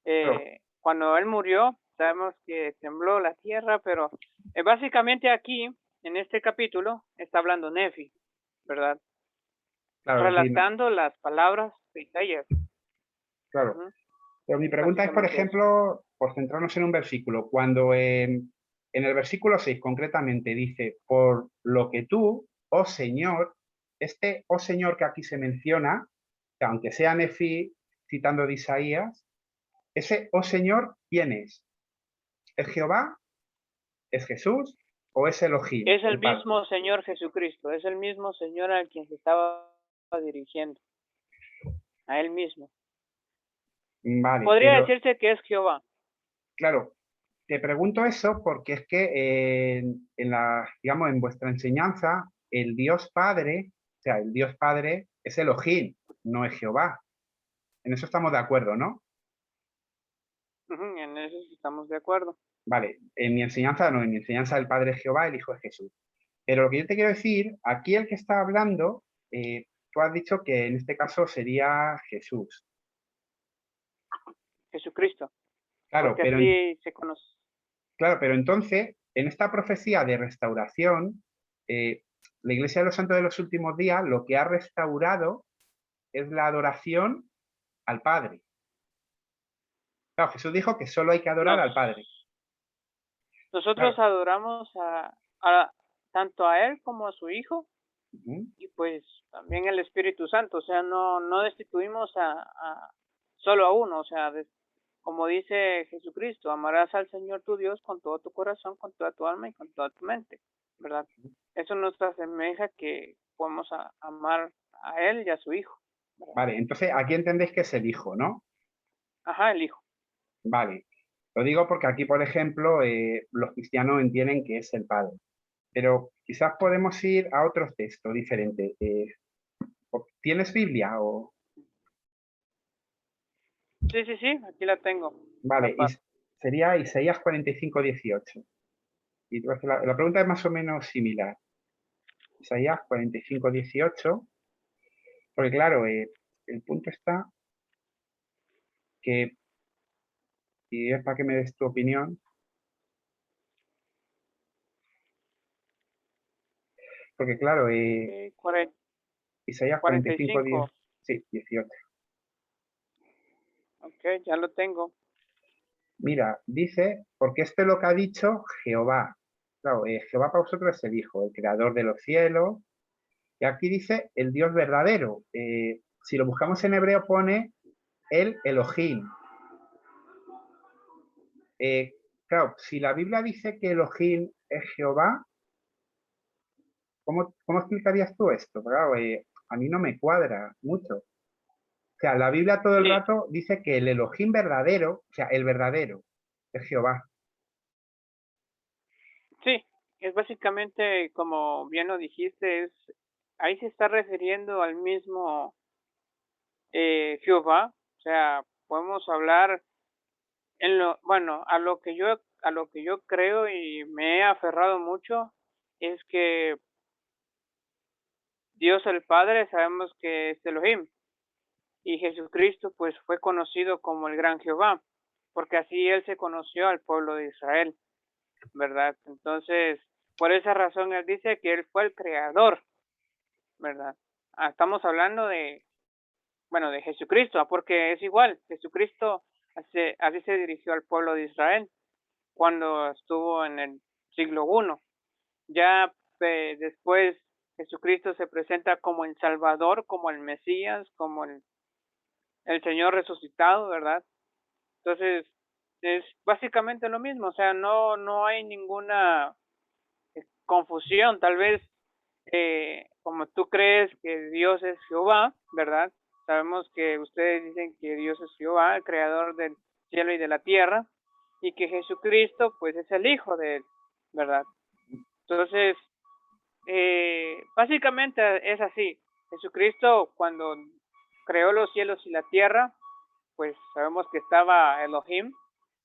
Claro, Cuando él murió, sabemos que tembló la tierra, pero básicamente aquí, en este capítulo, está hablando Nefi, ¿verdad? claro, sí, Relatando las palabras de Isaías. claro. Ujú. Pero mi pregunta es, por Básicamente eso. ejemplo, por centrarnos en un versículo, cuando en el versículo 6 concretamente dice, por lo que tú, oh Señor, este oh Señor que aquí se menciona, que aunque sea Nefi citando de Isaías, ese oh Señor, ¿quién es? ¿Es Jehová? ¿Es Jesús? ¿O es Elohim, Es el el Padre? mismo Señor Jesucristo, es el mismo Señor al quien se estaba dirigiendo, a él mismo. Vale, Podría pero decirse que es Jehová. claro, te pregunto eso porque es que digamos, en vuestra enseñanza, el Dios Padre, o sea, el Dios Padre es Elohim, no es Jehová. En eso estamos de acuerdo, ¿no? Ujú, en eso estamos de acuerdo. Vale, en mi enseñanza no, en mi enseñanza el Padre es Jehová, el Hijo es Jesús. Pero lo que yo te quiero decir, aquí el que está hablando, tú has dicho que en este caso sería Jesús. Jesucristo, Claro, porque así se conoce. claro, pero entonces, en esta profecía de restauración, eh, la Iglesia de los Santos de los Últimos Días lo que ha restaurado es la adoración al Padre. Claro, Jesús dijo que solo hay que adorar Nos, al Padre. nosotros Claro. adoramos tanto a Él como a su Hijo Ujú. y pues también el Espíritu Santo. O sea, no destituimos solo a uno. O sea, como dice Jesucristo, amarás al Señor tu Dios con todo tu corazón, con toda tu alma y con toda tu mente, ¿verdad? Eso nos asemeja que podemos amar a Él y a su Hijo, ¿verdad? Vale, entonces aquí entendéis que es el Hijo, ¿no? Ajá, el Hijo. Vale. Lo digo porque aquí, por ejemplo, los cristianos entienden que es el Padre. Pero quizás podemos ir a otro texto diferente. ¿Tienes Biblia? Sí, sí, sí, aquí la tengo, a la Vale, par. sería Isaías 45:18. Y la pregunta es más o menos similar. Isaías 45:18, porque claro, el punto está que, y es para que me des tu opinión, Porque claro, Cuarenta Isaías cuarenta y 45, 10, cinco. sí, 18. Ok, ya lo tengo. Mira, dice, porque esto es lo que ha dicho Jehová. Claro, Jehová para vosotros es el Hijo, el creador de los cielos. Y aquí dice el Dios verdadero. Si lo buscamos en hebreo pone el Elohim. Claro, si la Biblia dice que Elohim es Jehová, ¿cómo explicarías tú esto? Claro, a mí no me cuadra mucho. O sea, la Biblia todo el Sí, rato dice que el Elohim verdadero, o sea, el verdadero, es Jehová. sí, es básicamente como bien lo dijiste, ahí se está refiriendo al mismo Jehová, o sea, podemos hablar bueno, a lo que yo creo y me he aferrado mucho es que Dios el Padre sabemos que es Elohim y Jesucristo pues fue conocido como el gran Jehová, porque así él se conoció al pueblo de Israel, ¿verdad? Entonces, por esa razón él dice que él fue el creador, ¿verdad? Estamos hablando bueno, de Jesucristo, porque es igual, Jesucristo así se dirigió al pueblo de Israel cuando estuvo en el siglo I. Ya después Jesucristo se presenta como el Salvador, como el Mesías, como el Señor resucitado, ¿verdad? Entonces, es básicamente lo mismo, o sea, no hay ninguna confusión, tal vez como tú crees que Dios es Jehová, ¿verdad? Sabemos que ustedes dicen que Dios es Jehová, el creador del cielo y de la tierra, y que Jesucristo pues es el Hijo de él, ¿verdad? Entonces, básicamente es así. Jesucristo cuando creó los cielos y la tierra, pues sabemos que estaba Elohim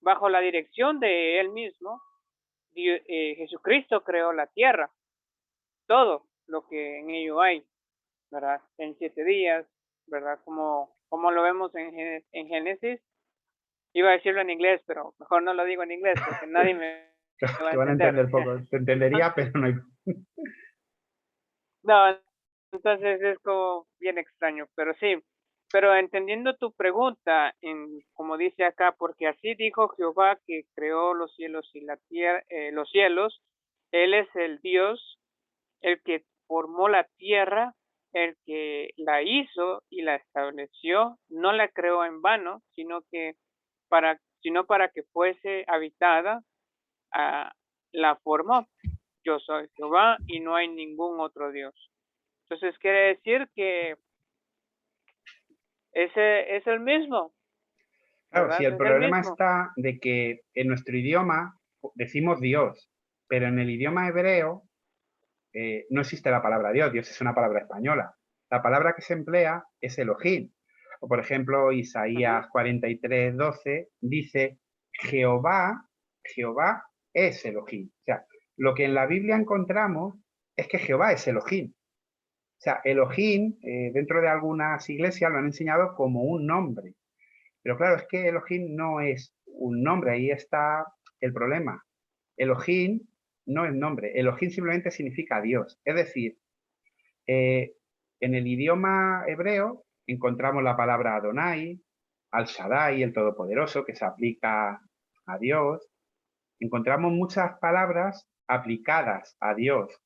bajo la dirección de él mismo. Jesucristo creó la tierra, todo lo que en ello hay, ¿verdad? En 7 días, ¿verdad? Como lo vemos en Génesis. Iba a decirlo en inglés, pero mejor no lo digo en inglés porque nadie me va a Te van a entender. entender poco. Te entendería, pero no hay... No, entonces es como bien extraño, pero sí. Pero entendiendo tu pregunta, como dice acá, porque así dijo Jehová que creó los cielos y la tierra, los cielos, Él es el Dios, el que formó la tierra, el que la hizo y la estableció, no la creó en vano, sino para que fuese habitada, ah, la formó. Yo soy Jehová y no hay ningún otro Dios. Entonces quiere decir que ese es el mismo, Claro, si ¿verdad? el Es el problema mismo. está de que en nuestro idioma decimos Dios, pero en el idioma hebreo no existe la palabra Dios, Dios es una palabra española. La palabra que se emplea es Elohim. O por ejemplo, Ujú. Isaías 43, 12 dice, Jehová es Elohim. O sea, lo que en la Biblia encontramos es que Jehová es Elohim. O sea, Elohim, dentro de algunas iglesias lo han enseñado como un nombre. Pero claro, es que Elohim no es un nombre, ahí está el problema. Elohim no es nombre, Elohim simplemente significa Dios. Es decir, eh, en el idioma hebreo encontramos la palabra Adonai, Al Shaddai, el Todopoderoso, que se aplica a Dios. Encontramos muchas palabras aplicadas a Dios,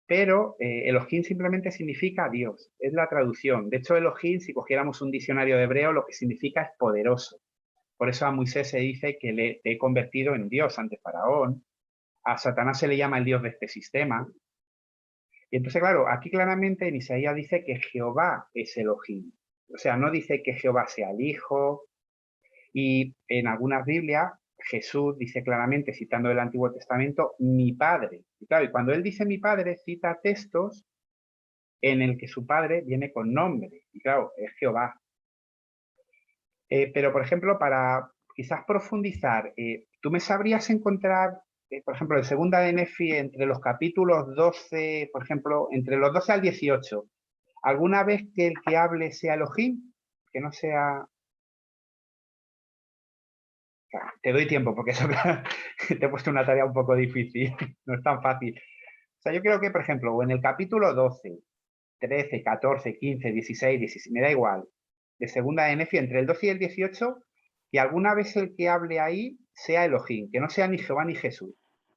pero Elohim simplemente significa Dios, es la traducción. De hecho, Elohim, si cogiéramos un diccionario de hebreo, lo que significa es poderoso. Por eso a Moisés se dice que le he convertido en Dios ante Faraón. A Satanás se le llama el Dios de este sistema. Y entonces, claro, aquí claramente en Isaías dice que Jehová es Elohim. O sea, no dice que Jehová sea el Hijo. Y en algunas Biblias, Jesús dice claramente, citando el Antiguo Testamento, mi Padre. Y claro, y cuando él dice mi Padre, cita textos en el que su Padre viene con nombre. Y claro, es Jehová. Pero, por ejemplo, para quizás profundizar, ¿tú me sabrías encontrar, por ejemplo, en segunda de Nefi, entre los capítulos 12, por ejemplo, entre los 12 al 18, alguna vez que el que hable sea Elohim? Que no sea... Te doy tiempo, porque eso te he puesto una tarea un poco difícil, no es tan fácil. sea, yo creo que, por ejemplo, o en el capítulo 12, 13, 14, 15, 16, 17, me da igual, de segunda de Nefi, entre el 12 y el 18, que alguna vez el que hable ahí sea Elohim, que no sea ni Jehová ni Jesús,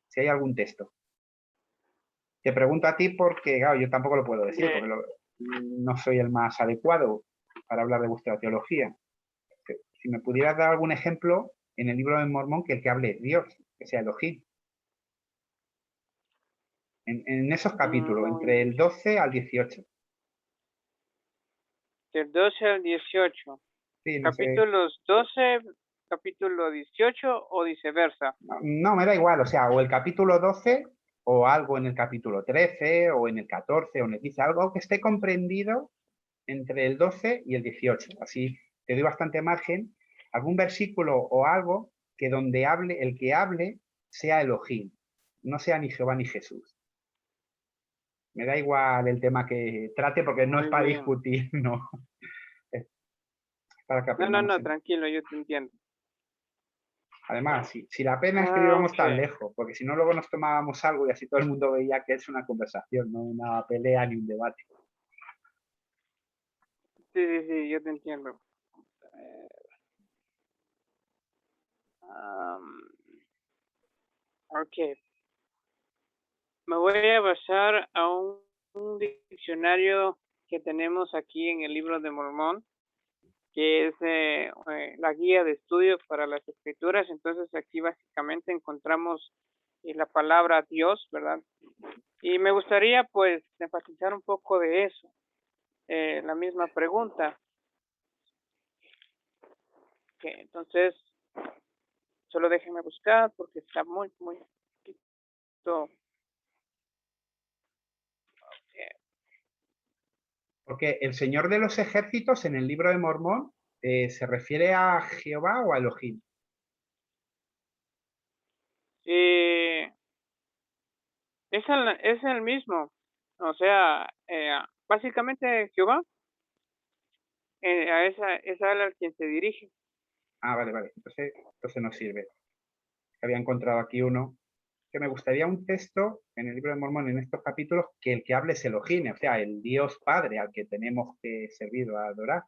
si hay algún texto. Te pregunto a ti porque, claro, yo tampoco lo puedo decir, porque no soy el más adecuado para hablar de vuestra teología. Si me pudieras dar algún ejemplo en el libro de Mormón que el que hable Dios, que sea Elohim. En esos capítulos, entre el 12 al 18. Del 12 al 18. Sí, no sé. Capítulos 12, capítulo 18 o viceversa. No, me da igual, o sea, o el capítulo 12 o algo en el capítulo 13 o en el 14 o en el 15, algo que esté comprendido entre el 12 y el 18. Así te doy bastante margen. Algún versículo o algo que donde hable, el que hable sea Elohim, no sea ni Jehová ni Jesús. Me da igual el tema que trate porque no es para discutir, no. Es para que aprendamos. No, tranquilo, yo te entiendo. Además, si la pena es que íbamos tan lejos, porque si no luego nos tomábamos algo y así todo el mundo veía que es una conversación, no una pelea ni un debate. Sí, yo te entiendo. Ok. Me voy a basar a un diccionario que tenemos aquí en el libro de Mormón, que es la guía de estudio para las escrituras. Entonces aquí básicamente encontramos la palabra Dios, ¿verdad? Y me gustaría pues enfatizar un poco de eso. La misma pregunta. Okay, entonces, solo déjenme buscar porque está muy poquito. Porque el Señor de los Ejércitos en el libro de Mormón se refiere a Jehová o a Elohim. Es el mismo. O sea, básicamente Jehová es al quien se dirige. Ah, vale. Entonces no sirve. Había encontrado aquí uno que me gustaría un texto en el libro de Mormón, en estos capítulos, que el que hable es Elohim, o sea, el Dios Padre al que tenemos que servir o adorar.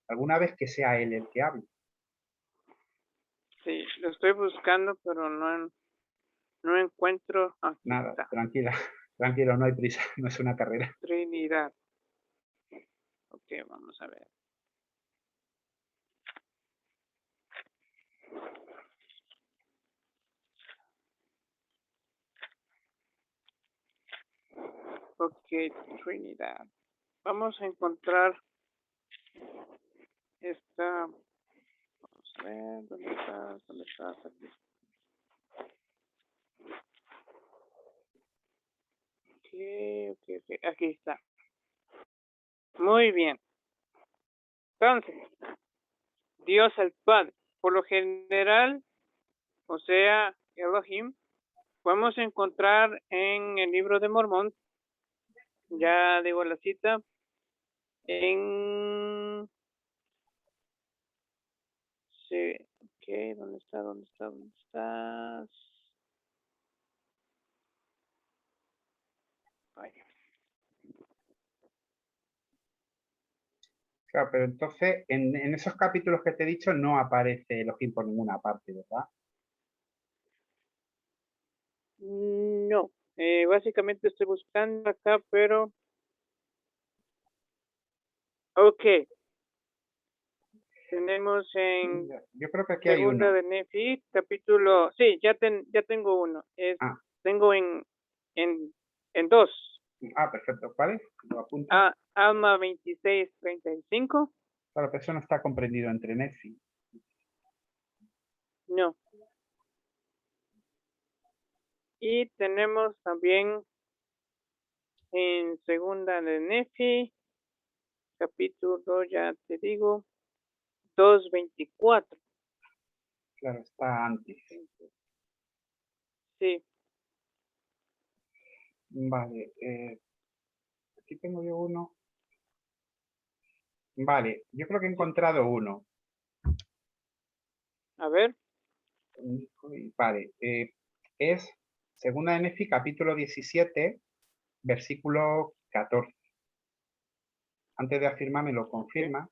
Alguna vez que sea Él el que hable. Sí, lo estoy buscando, pero no encuentro. Aquí Nada, está. tranquilo, no hay prisa, no es una carrera. Trinidad. Ok, vamos a ver. Ok, Trinidad. Vamos a encontrar esta. Vamos a ver, ¿dónde estás? Aquí. Ok, aquí está. Muy bien. Entonces, Dios el Padre. Por lo general, o sea, Elohim, podemos encontrar en el libro de Mormón, ya digo la cita, en... Sí, ok, ¿dónde estás? Vaya. Claro, pero entonces en esos capítulos que te he dicho no aparece Elohim por ninguna parte, ¿verdad? No, básicamente estoy buscando acá, pero... Ok, tenemos en Yo creo que aquí hay segunda uno. de Nefi, capítulo... Sí, ya tengo uno. Tengo en dos. Perfecto. ¿Cuál es? Lo apunto. Alma 26:35. Claro, pero eso no está comprendido entre Nefi. No. Y tenemos también en segunda de Nefi, capítulo, ya te digo, 2:24. Claro, está antes. Sí. Vale. Aquí tengo yo uno. Vale, yo creo que he encontrado uno. A ver. Vale, es segunda de Nefi, capítulo 17, versículo 14. Antes de afirmar, me lo confirma.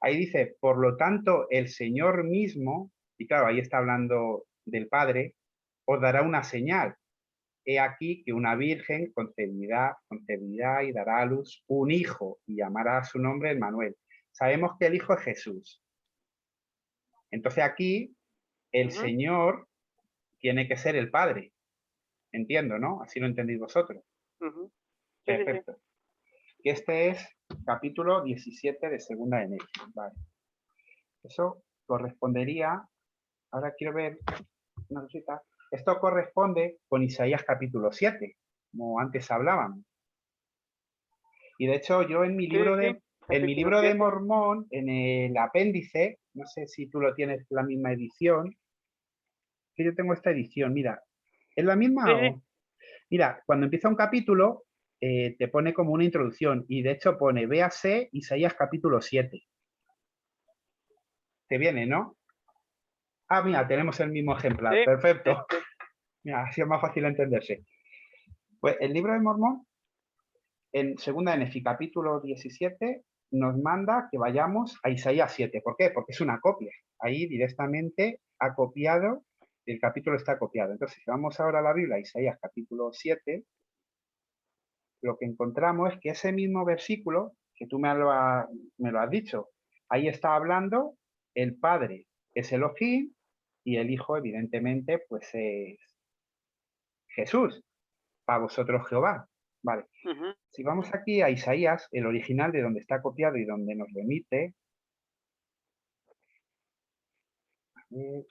Ahí dice, por lo tanto, el Señor mismo, y claro, ahí está hablando del Padre, os dará una señal. He aquí que una virgen concebirá y dará a luz un hijo y llamará a su nombre Emmanuel. Sabemos que el hijo es Jesús. Entonces aquí el Señor tiene que ser el Padre. Entiendo, ¿no? Así lo entendéis vosotros. Sí, Perfecto. Y este es capítulo 17 de Segunda de Nehemías. Vale. Eso correspondería, ahora quiero ver una cosita. Esto corresponde con Isaías capítulo 7, como antes hablábamos. Y de hecho yo en mi libro capítulo de 7. Mormón, en el apéndice, no sé si tú lo tienes la misma edición, que yo tengo esta edición, mira, ¿es la misma? Sí. Mira, cuando empieza un capítulo, te pone como una introducción y de hecho pone, véase Isaías capítulo 7. Te viene, ¿no? Ah, mira, tenemos el mismo ejemplar, Sí, perfecto. Mira, así es más fácil entenderse. Pues el libro de Mormón, en segunda de Nefi, capítulo 17, nos manda que vayamos a Isaías 7. ¿Por qué? Porque es una copia. Ahí directamente ha copiado, el capítulo está copiado. Entonces, si vamos ahora a la Biblia, Isaías capítulo 7, lo que encontramos es que ese mismo versículo, que tú me lo has dicho, ahí está hablando el Padre es Elohim y el Hijo, evidentemente, pues es Jesús, para vosotros Jehová. Vale. Si vamos aquí a Isaías, el original de donde está copiado y donde nos remite,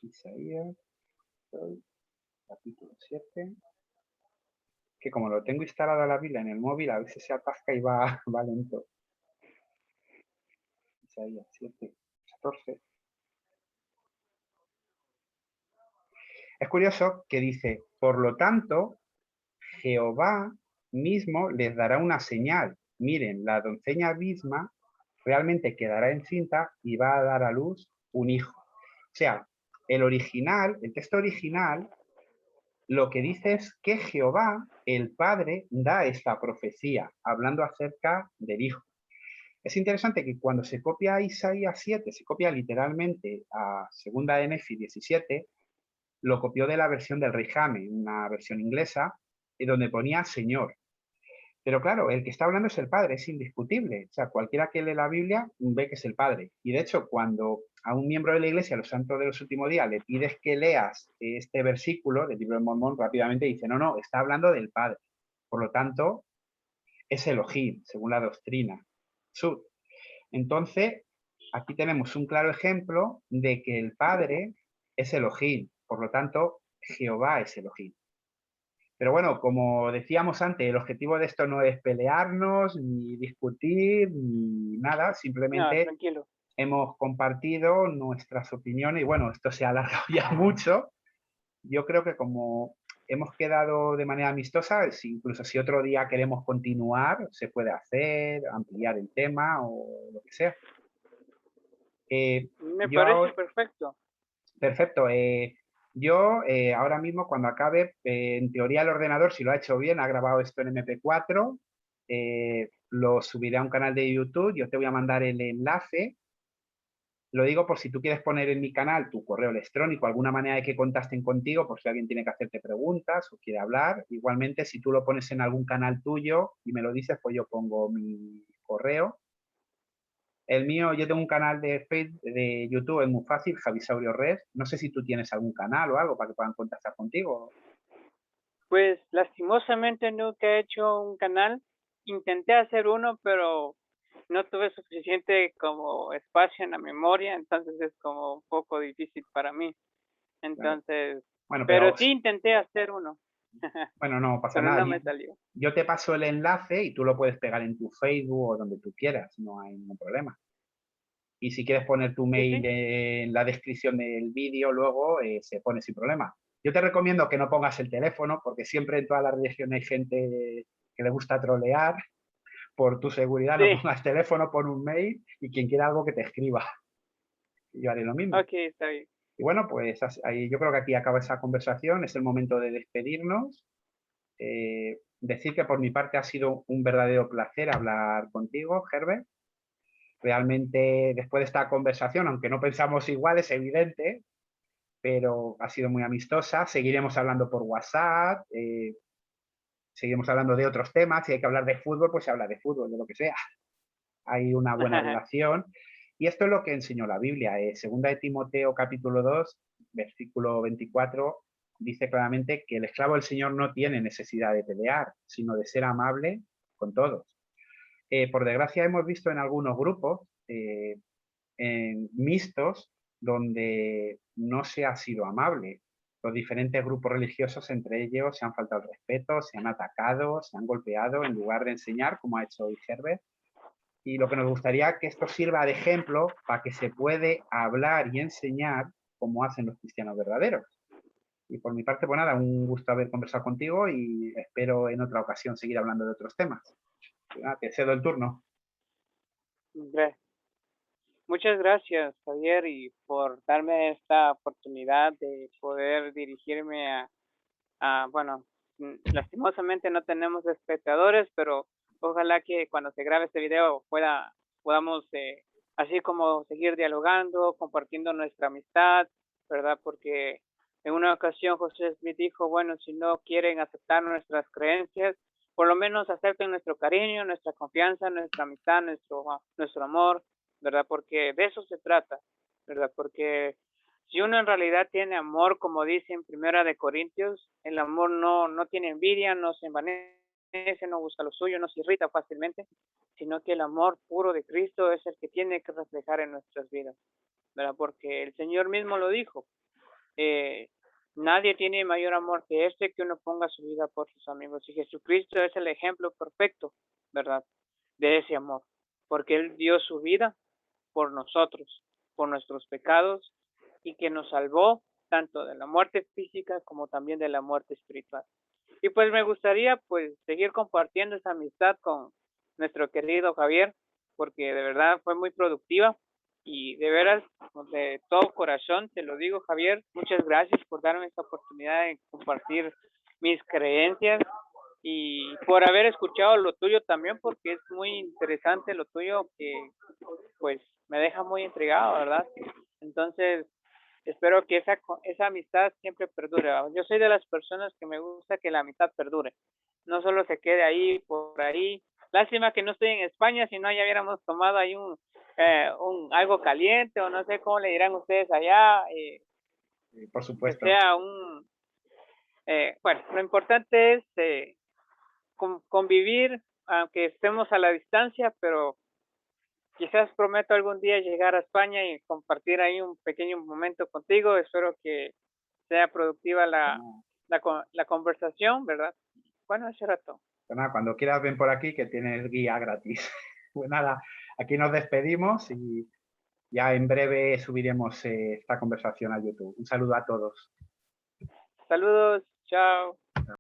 Isaías, capítulo 7, que como lo tengo instalada la Biblia en el móvil, a veces se atasca y va, va lento. Isaías 7, 14. Es curioso que dice, por lo tanto, Jehová mismo les dará una señal. Miren, la doncella misma realmente quedará encinta y va a dar a luz un hijo. O sea, el original, el texto original, lo que dice es que Jehová, el Padre, da esta profecía, hablando acerca del hijo. Es interesante que cuando se copia a Isaías 7, se copia literalmente a segunda de Nefi 17, lo copió de la versión del Rey Jaime, una versión inglesa, donde ponía Señor. Pero claro, el que está hablando es el Padre, es indiscutible. O sea, cualquiera que lee la Biblia ve que es el Padre. Y de hecho, cuando a un miembro de la Iglesia, los santos de los últimos días, le pides que leas este versículo del libro de Mormón, rápidamente dice, no, no, está hablando del Padre. Por lo tanto, es Elohim, según la doctrina. Sud. Entonces, aquí tenemos un claro ejemplo de que el Padre es Elohim. Por lo tanto, Jehová es Elohim. Pero bueno, como decíamos antes, el objetivo de esto no es pelearnos, ni discutir, ni nada, simplemente tranquilo. hemos compartido nuestras opiniones y bueno, esto se ha alargado ya mucho. Yo creo que como hemos quedado de manera amistosa, incluso si otro día queremos continuar, se puede hacer, ampliar el tema o lo que sea. Me Yo parece ahora, perfecto. perfecto. Yo ahora mismo cuando acabe, en teoría el ordenador, si lo ha hecho bien, ha grabado esto en MP4, lo subiré a un canal de YouTube, yo te voy a mandar el enlace. Lo digo por si tú quieres poner en mi canal tu correo electrónico, alguna manera de que contacten contigo, por si alguien tiene que hacerte preguntas o quiere hablar. Igualmente, si tú lo pones en algún canal tuyo y me lo dices, pues yo pongo mi correo. El mío, yo tengo un canal de Facebook, de YouTube, es muy fácil, Javisaurio Red. No sé si tú tienes algún canal o algo para que puedan contactar contigo. Pues lastimosamente nunca he hecho un canal. Intenté hacer uno, pero no tuve suficiente como espacio en la memoria, entonces es como un poco difícil para mí. Entonces, Bueno, pero sí intenté hacer uno, bueno, no pasa pero nada. no me salió. Yo te paso el enlace y tú lo puedes pegar en tu Facebook o donde tú quieras, no hay ningún problema. Y si quieres poner tu mail Sí. en la descripción del vídeo, luego se pone sin problema. Yo te recomiendo que no pongas el teléfono, porque siempre en todas las regiones hay gente que le gusta trolear. Por tu seguridad, no Sí, pongas teléfono, pon un mail y quien quiera algo que te escriba. Yo haré lo mismo. ok, está bien. Y bueno, pues ahí, yo creo que aquí acaba esa conversación. Es el momento de despedirnos. decir que por mi parte ha sido un verdadero placer hablar contigo, Herbert. Realmente, después de esta conversación, aunque no pensamos igual, es evidente, pero ha sido muy amistosa. Seguiremos hablando por WhatsApp, seguiremos hablando de otros temas. Si hay que hablar de fútbol, pues se habla de fútbol, de lo que sea. Hay una buena relación. Y esto es lo que enseñó la Biblia. Segunda de Timoteo, capítulo 2, versículo 24, dice claramente que el esclavo del Señor no tiene necesidad de pelear, sino de ser amable con todos. Por desgracia, hemos visto en algunos grupos mixtos donde no se ha sido amable. Los diferentes grupos religiosos entre ellos se han faltado el respeto, se han atacado, se han golpeado en lugar de enseñar, como ha hecho hoy Herbert. Y lo que nos gustaría es que esto sirva de ejemplo para que se puede hablar y enseñar como hacen los cristianos verdaderos. Y por mi parte, pues nada, un gusto haber conversado contigo y espero en otra ocasión seguir hablando de otros temas. Te cedo el turno. Muchas gracias, Javier, y por darme esta oportunidad de poder dirigirme bueno, lastimosamente no tenemos espectadores, pero ojalá que cuando se grabe este video podamos así como seguir dialogando, compartiendo nuestra amistad, ¿verdad? Porque en una ocasión José Smith dijo, bueno, si no quieren aceptar nuestras creencias, por lo menos acepten nuestro cariño, nuestra confianza, nuestra amistad, nuestro amor, ¿verdad? Porque de eso se trata, ¿verdad? Porque si uno en realidad tiene amor, como dice en Primera de Corintios, el amor no tiene envidia, no se envanece, no busca lo suyo, no se irrita fácilmente, sino que el amor puro de Cristo es el que tiene que reflejar en nuestras vidas, ¿verdad? Porque el Señor mismo lo dijo, nadie tiene mayor amor que este, que uno ponga su vida por sus amigos. Y Jesucristo es el ejemplo perfecto, ¿verdad? De ese amor, porque Él dio su vida por nosotros, por nuestros pecados, y que nos salvó tanto de la muerte física como también de la muerte espiritual. Y pues me gustaría pues seguir compartiendo esa amistad con nuestro querido Javier, porque de verdad fue muy productiva y de veras, de todo corazón te lo digo, Javier, muchas gracias por darme esta oportunidad de compartir mis creencias y por haber escuchado lo tuyo también, porque es muy interesante lo tuyo, que pues me deja muy intrigado, ¿verdad? Entonces, espero que esa amistad siempre perdure. Yo soy de las personas que me gusta que la amistad perdure, no solo se quede ahí, por ahí. Lástima que no estoy en España, si no ya hubiéramos tomado ahí algo caliente, o no sé cómo le dirán ustedes allá, Por supuesto. que sea bueno, lo importante es convivir, aunque estemos a la distancia, pero quizás prometo algún día llegar a España y compartir ahí un pequeño momento contigo. Espero que sea productiva la conversación, ¿verdad? Bueno, eso era todo. Pues nada, cuando quieras ven por aquí que tienes guía gratis. Pues nada, aquí nos despedimos y ya en breve subiremos esta conversación a YouTube. Un saludo a todos. Saludos, chao.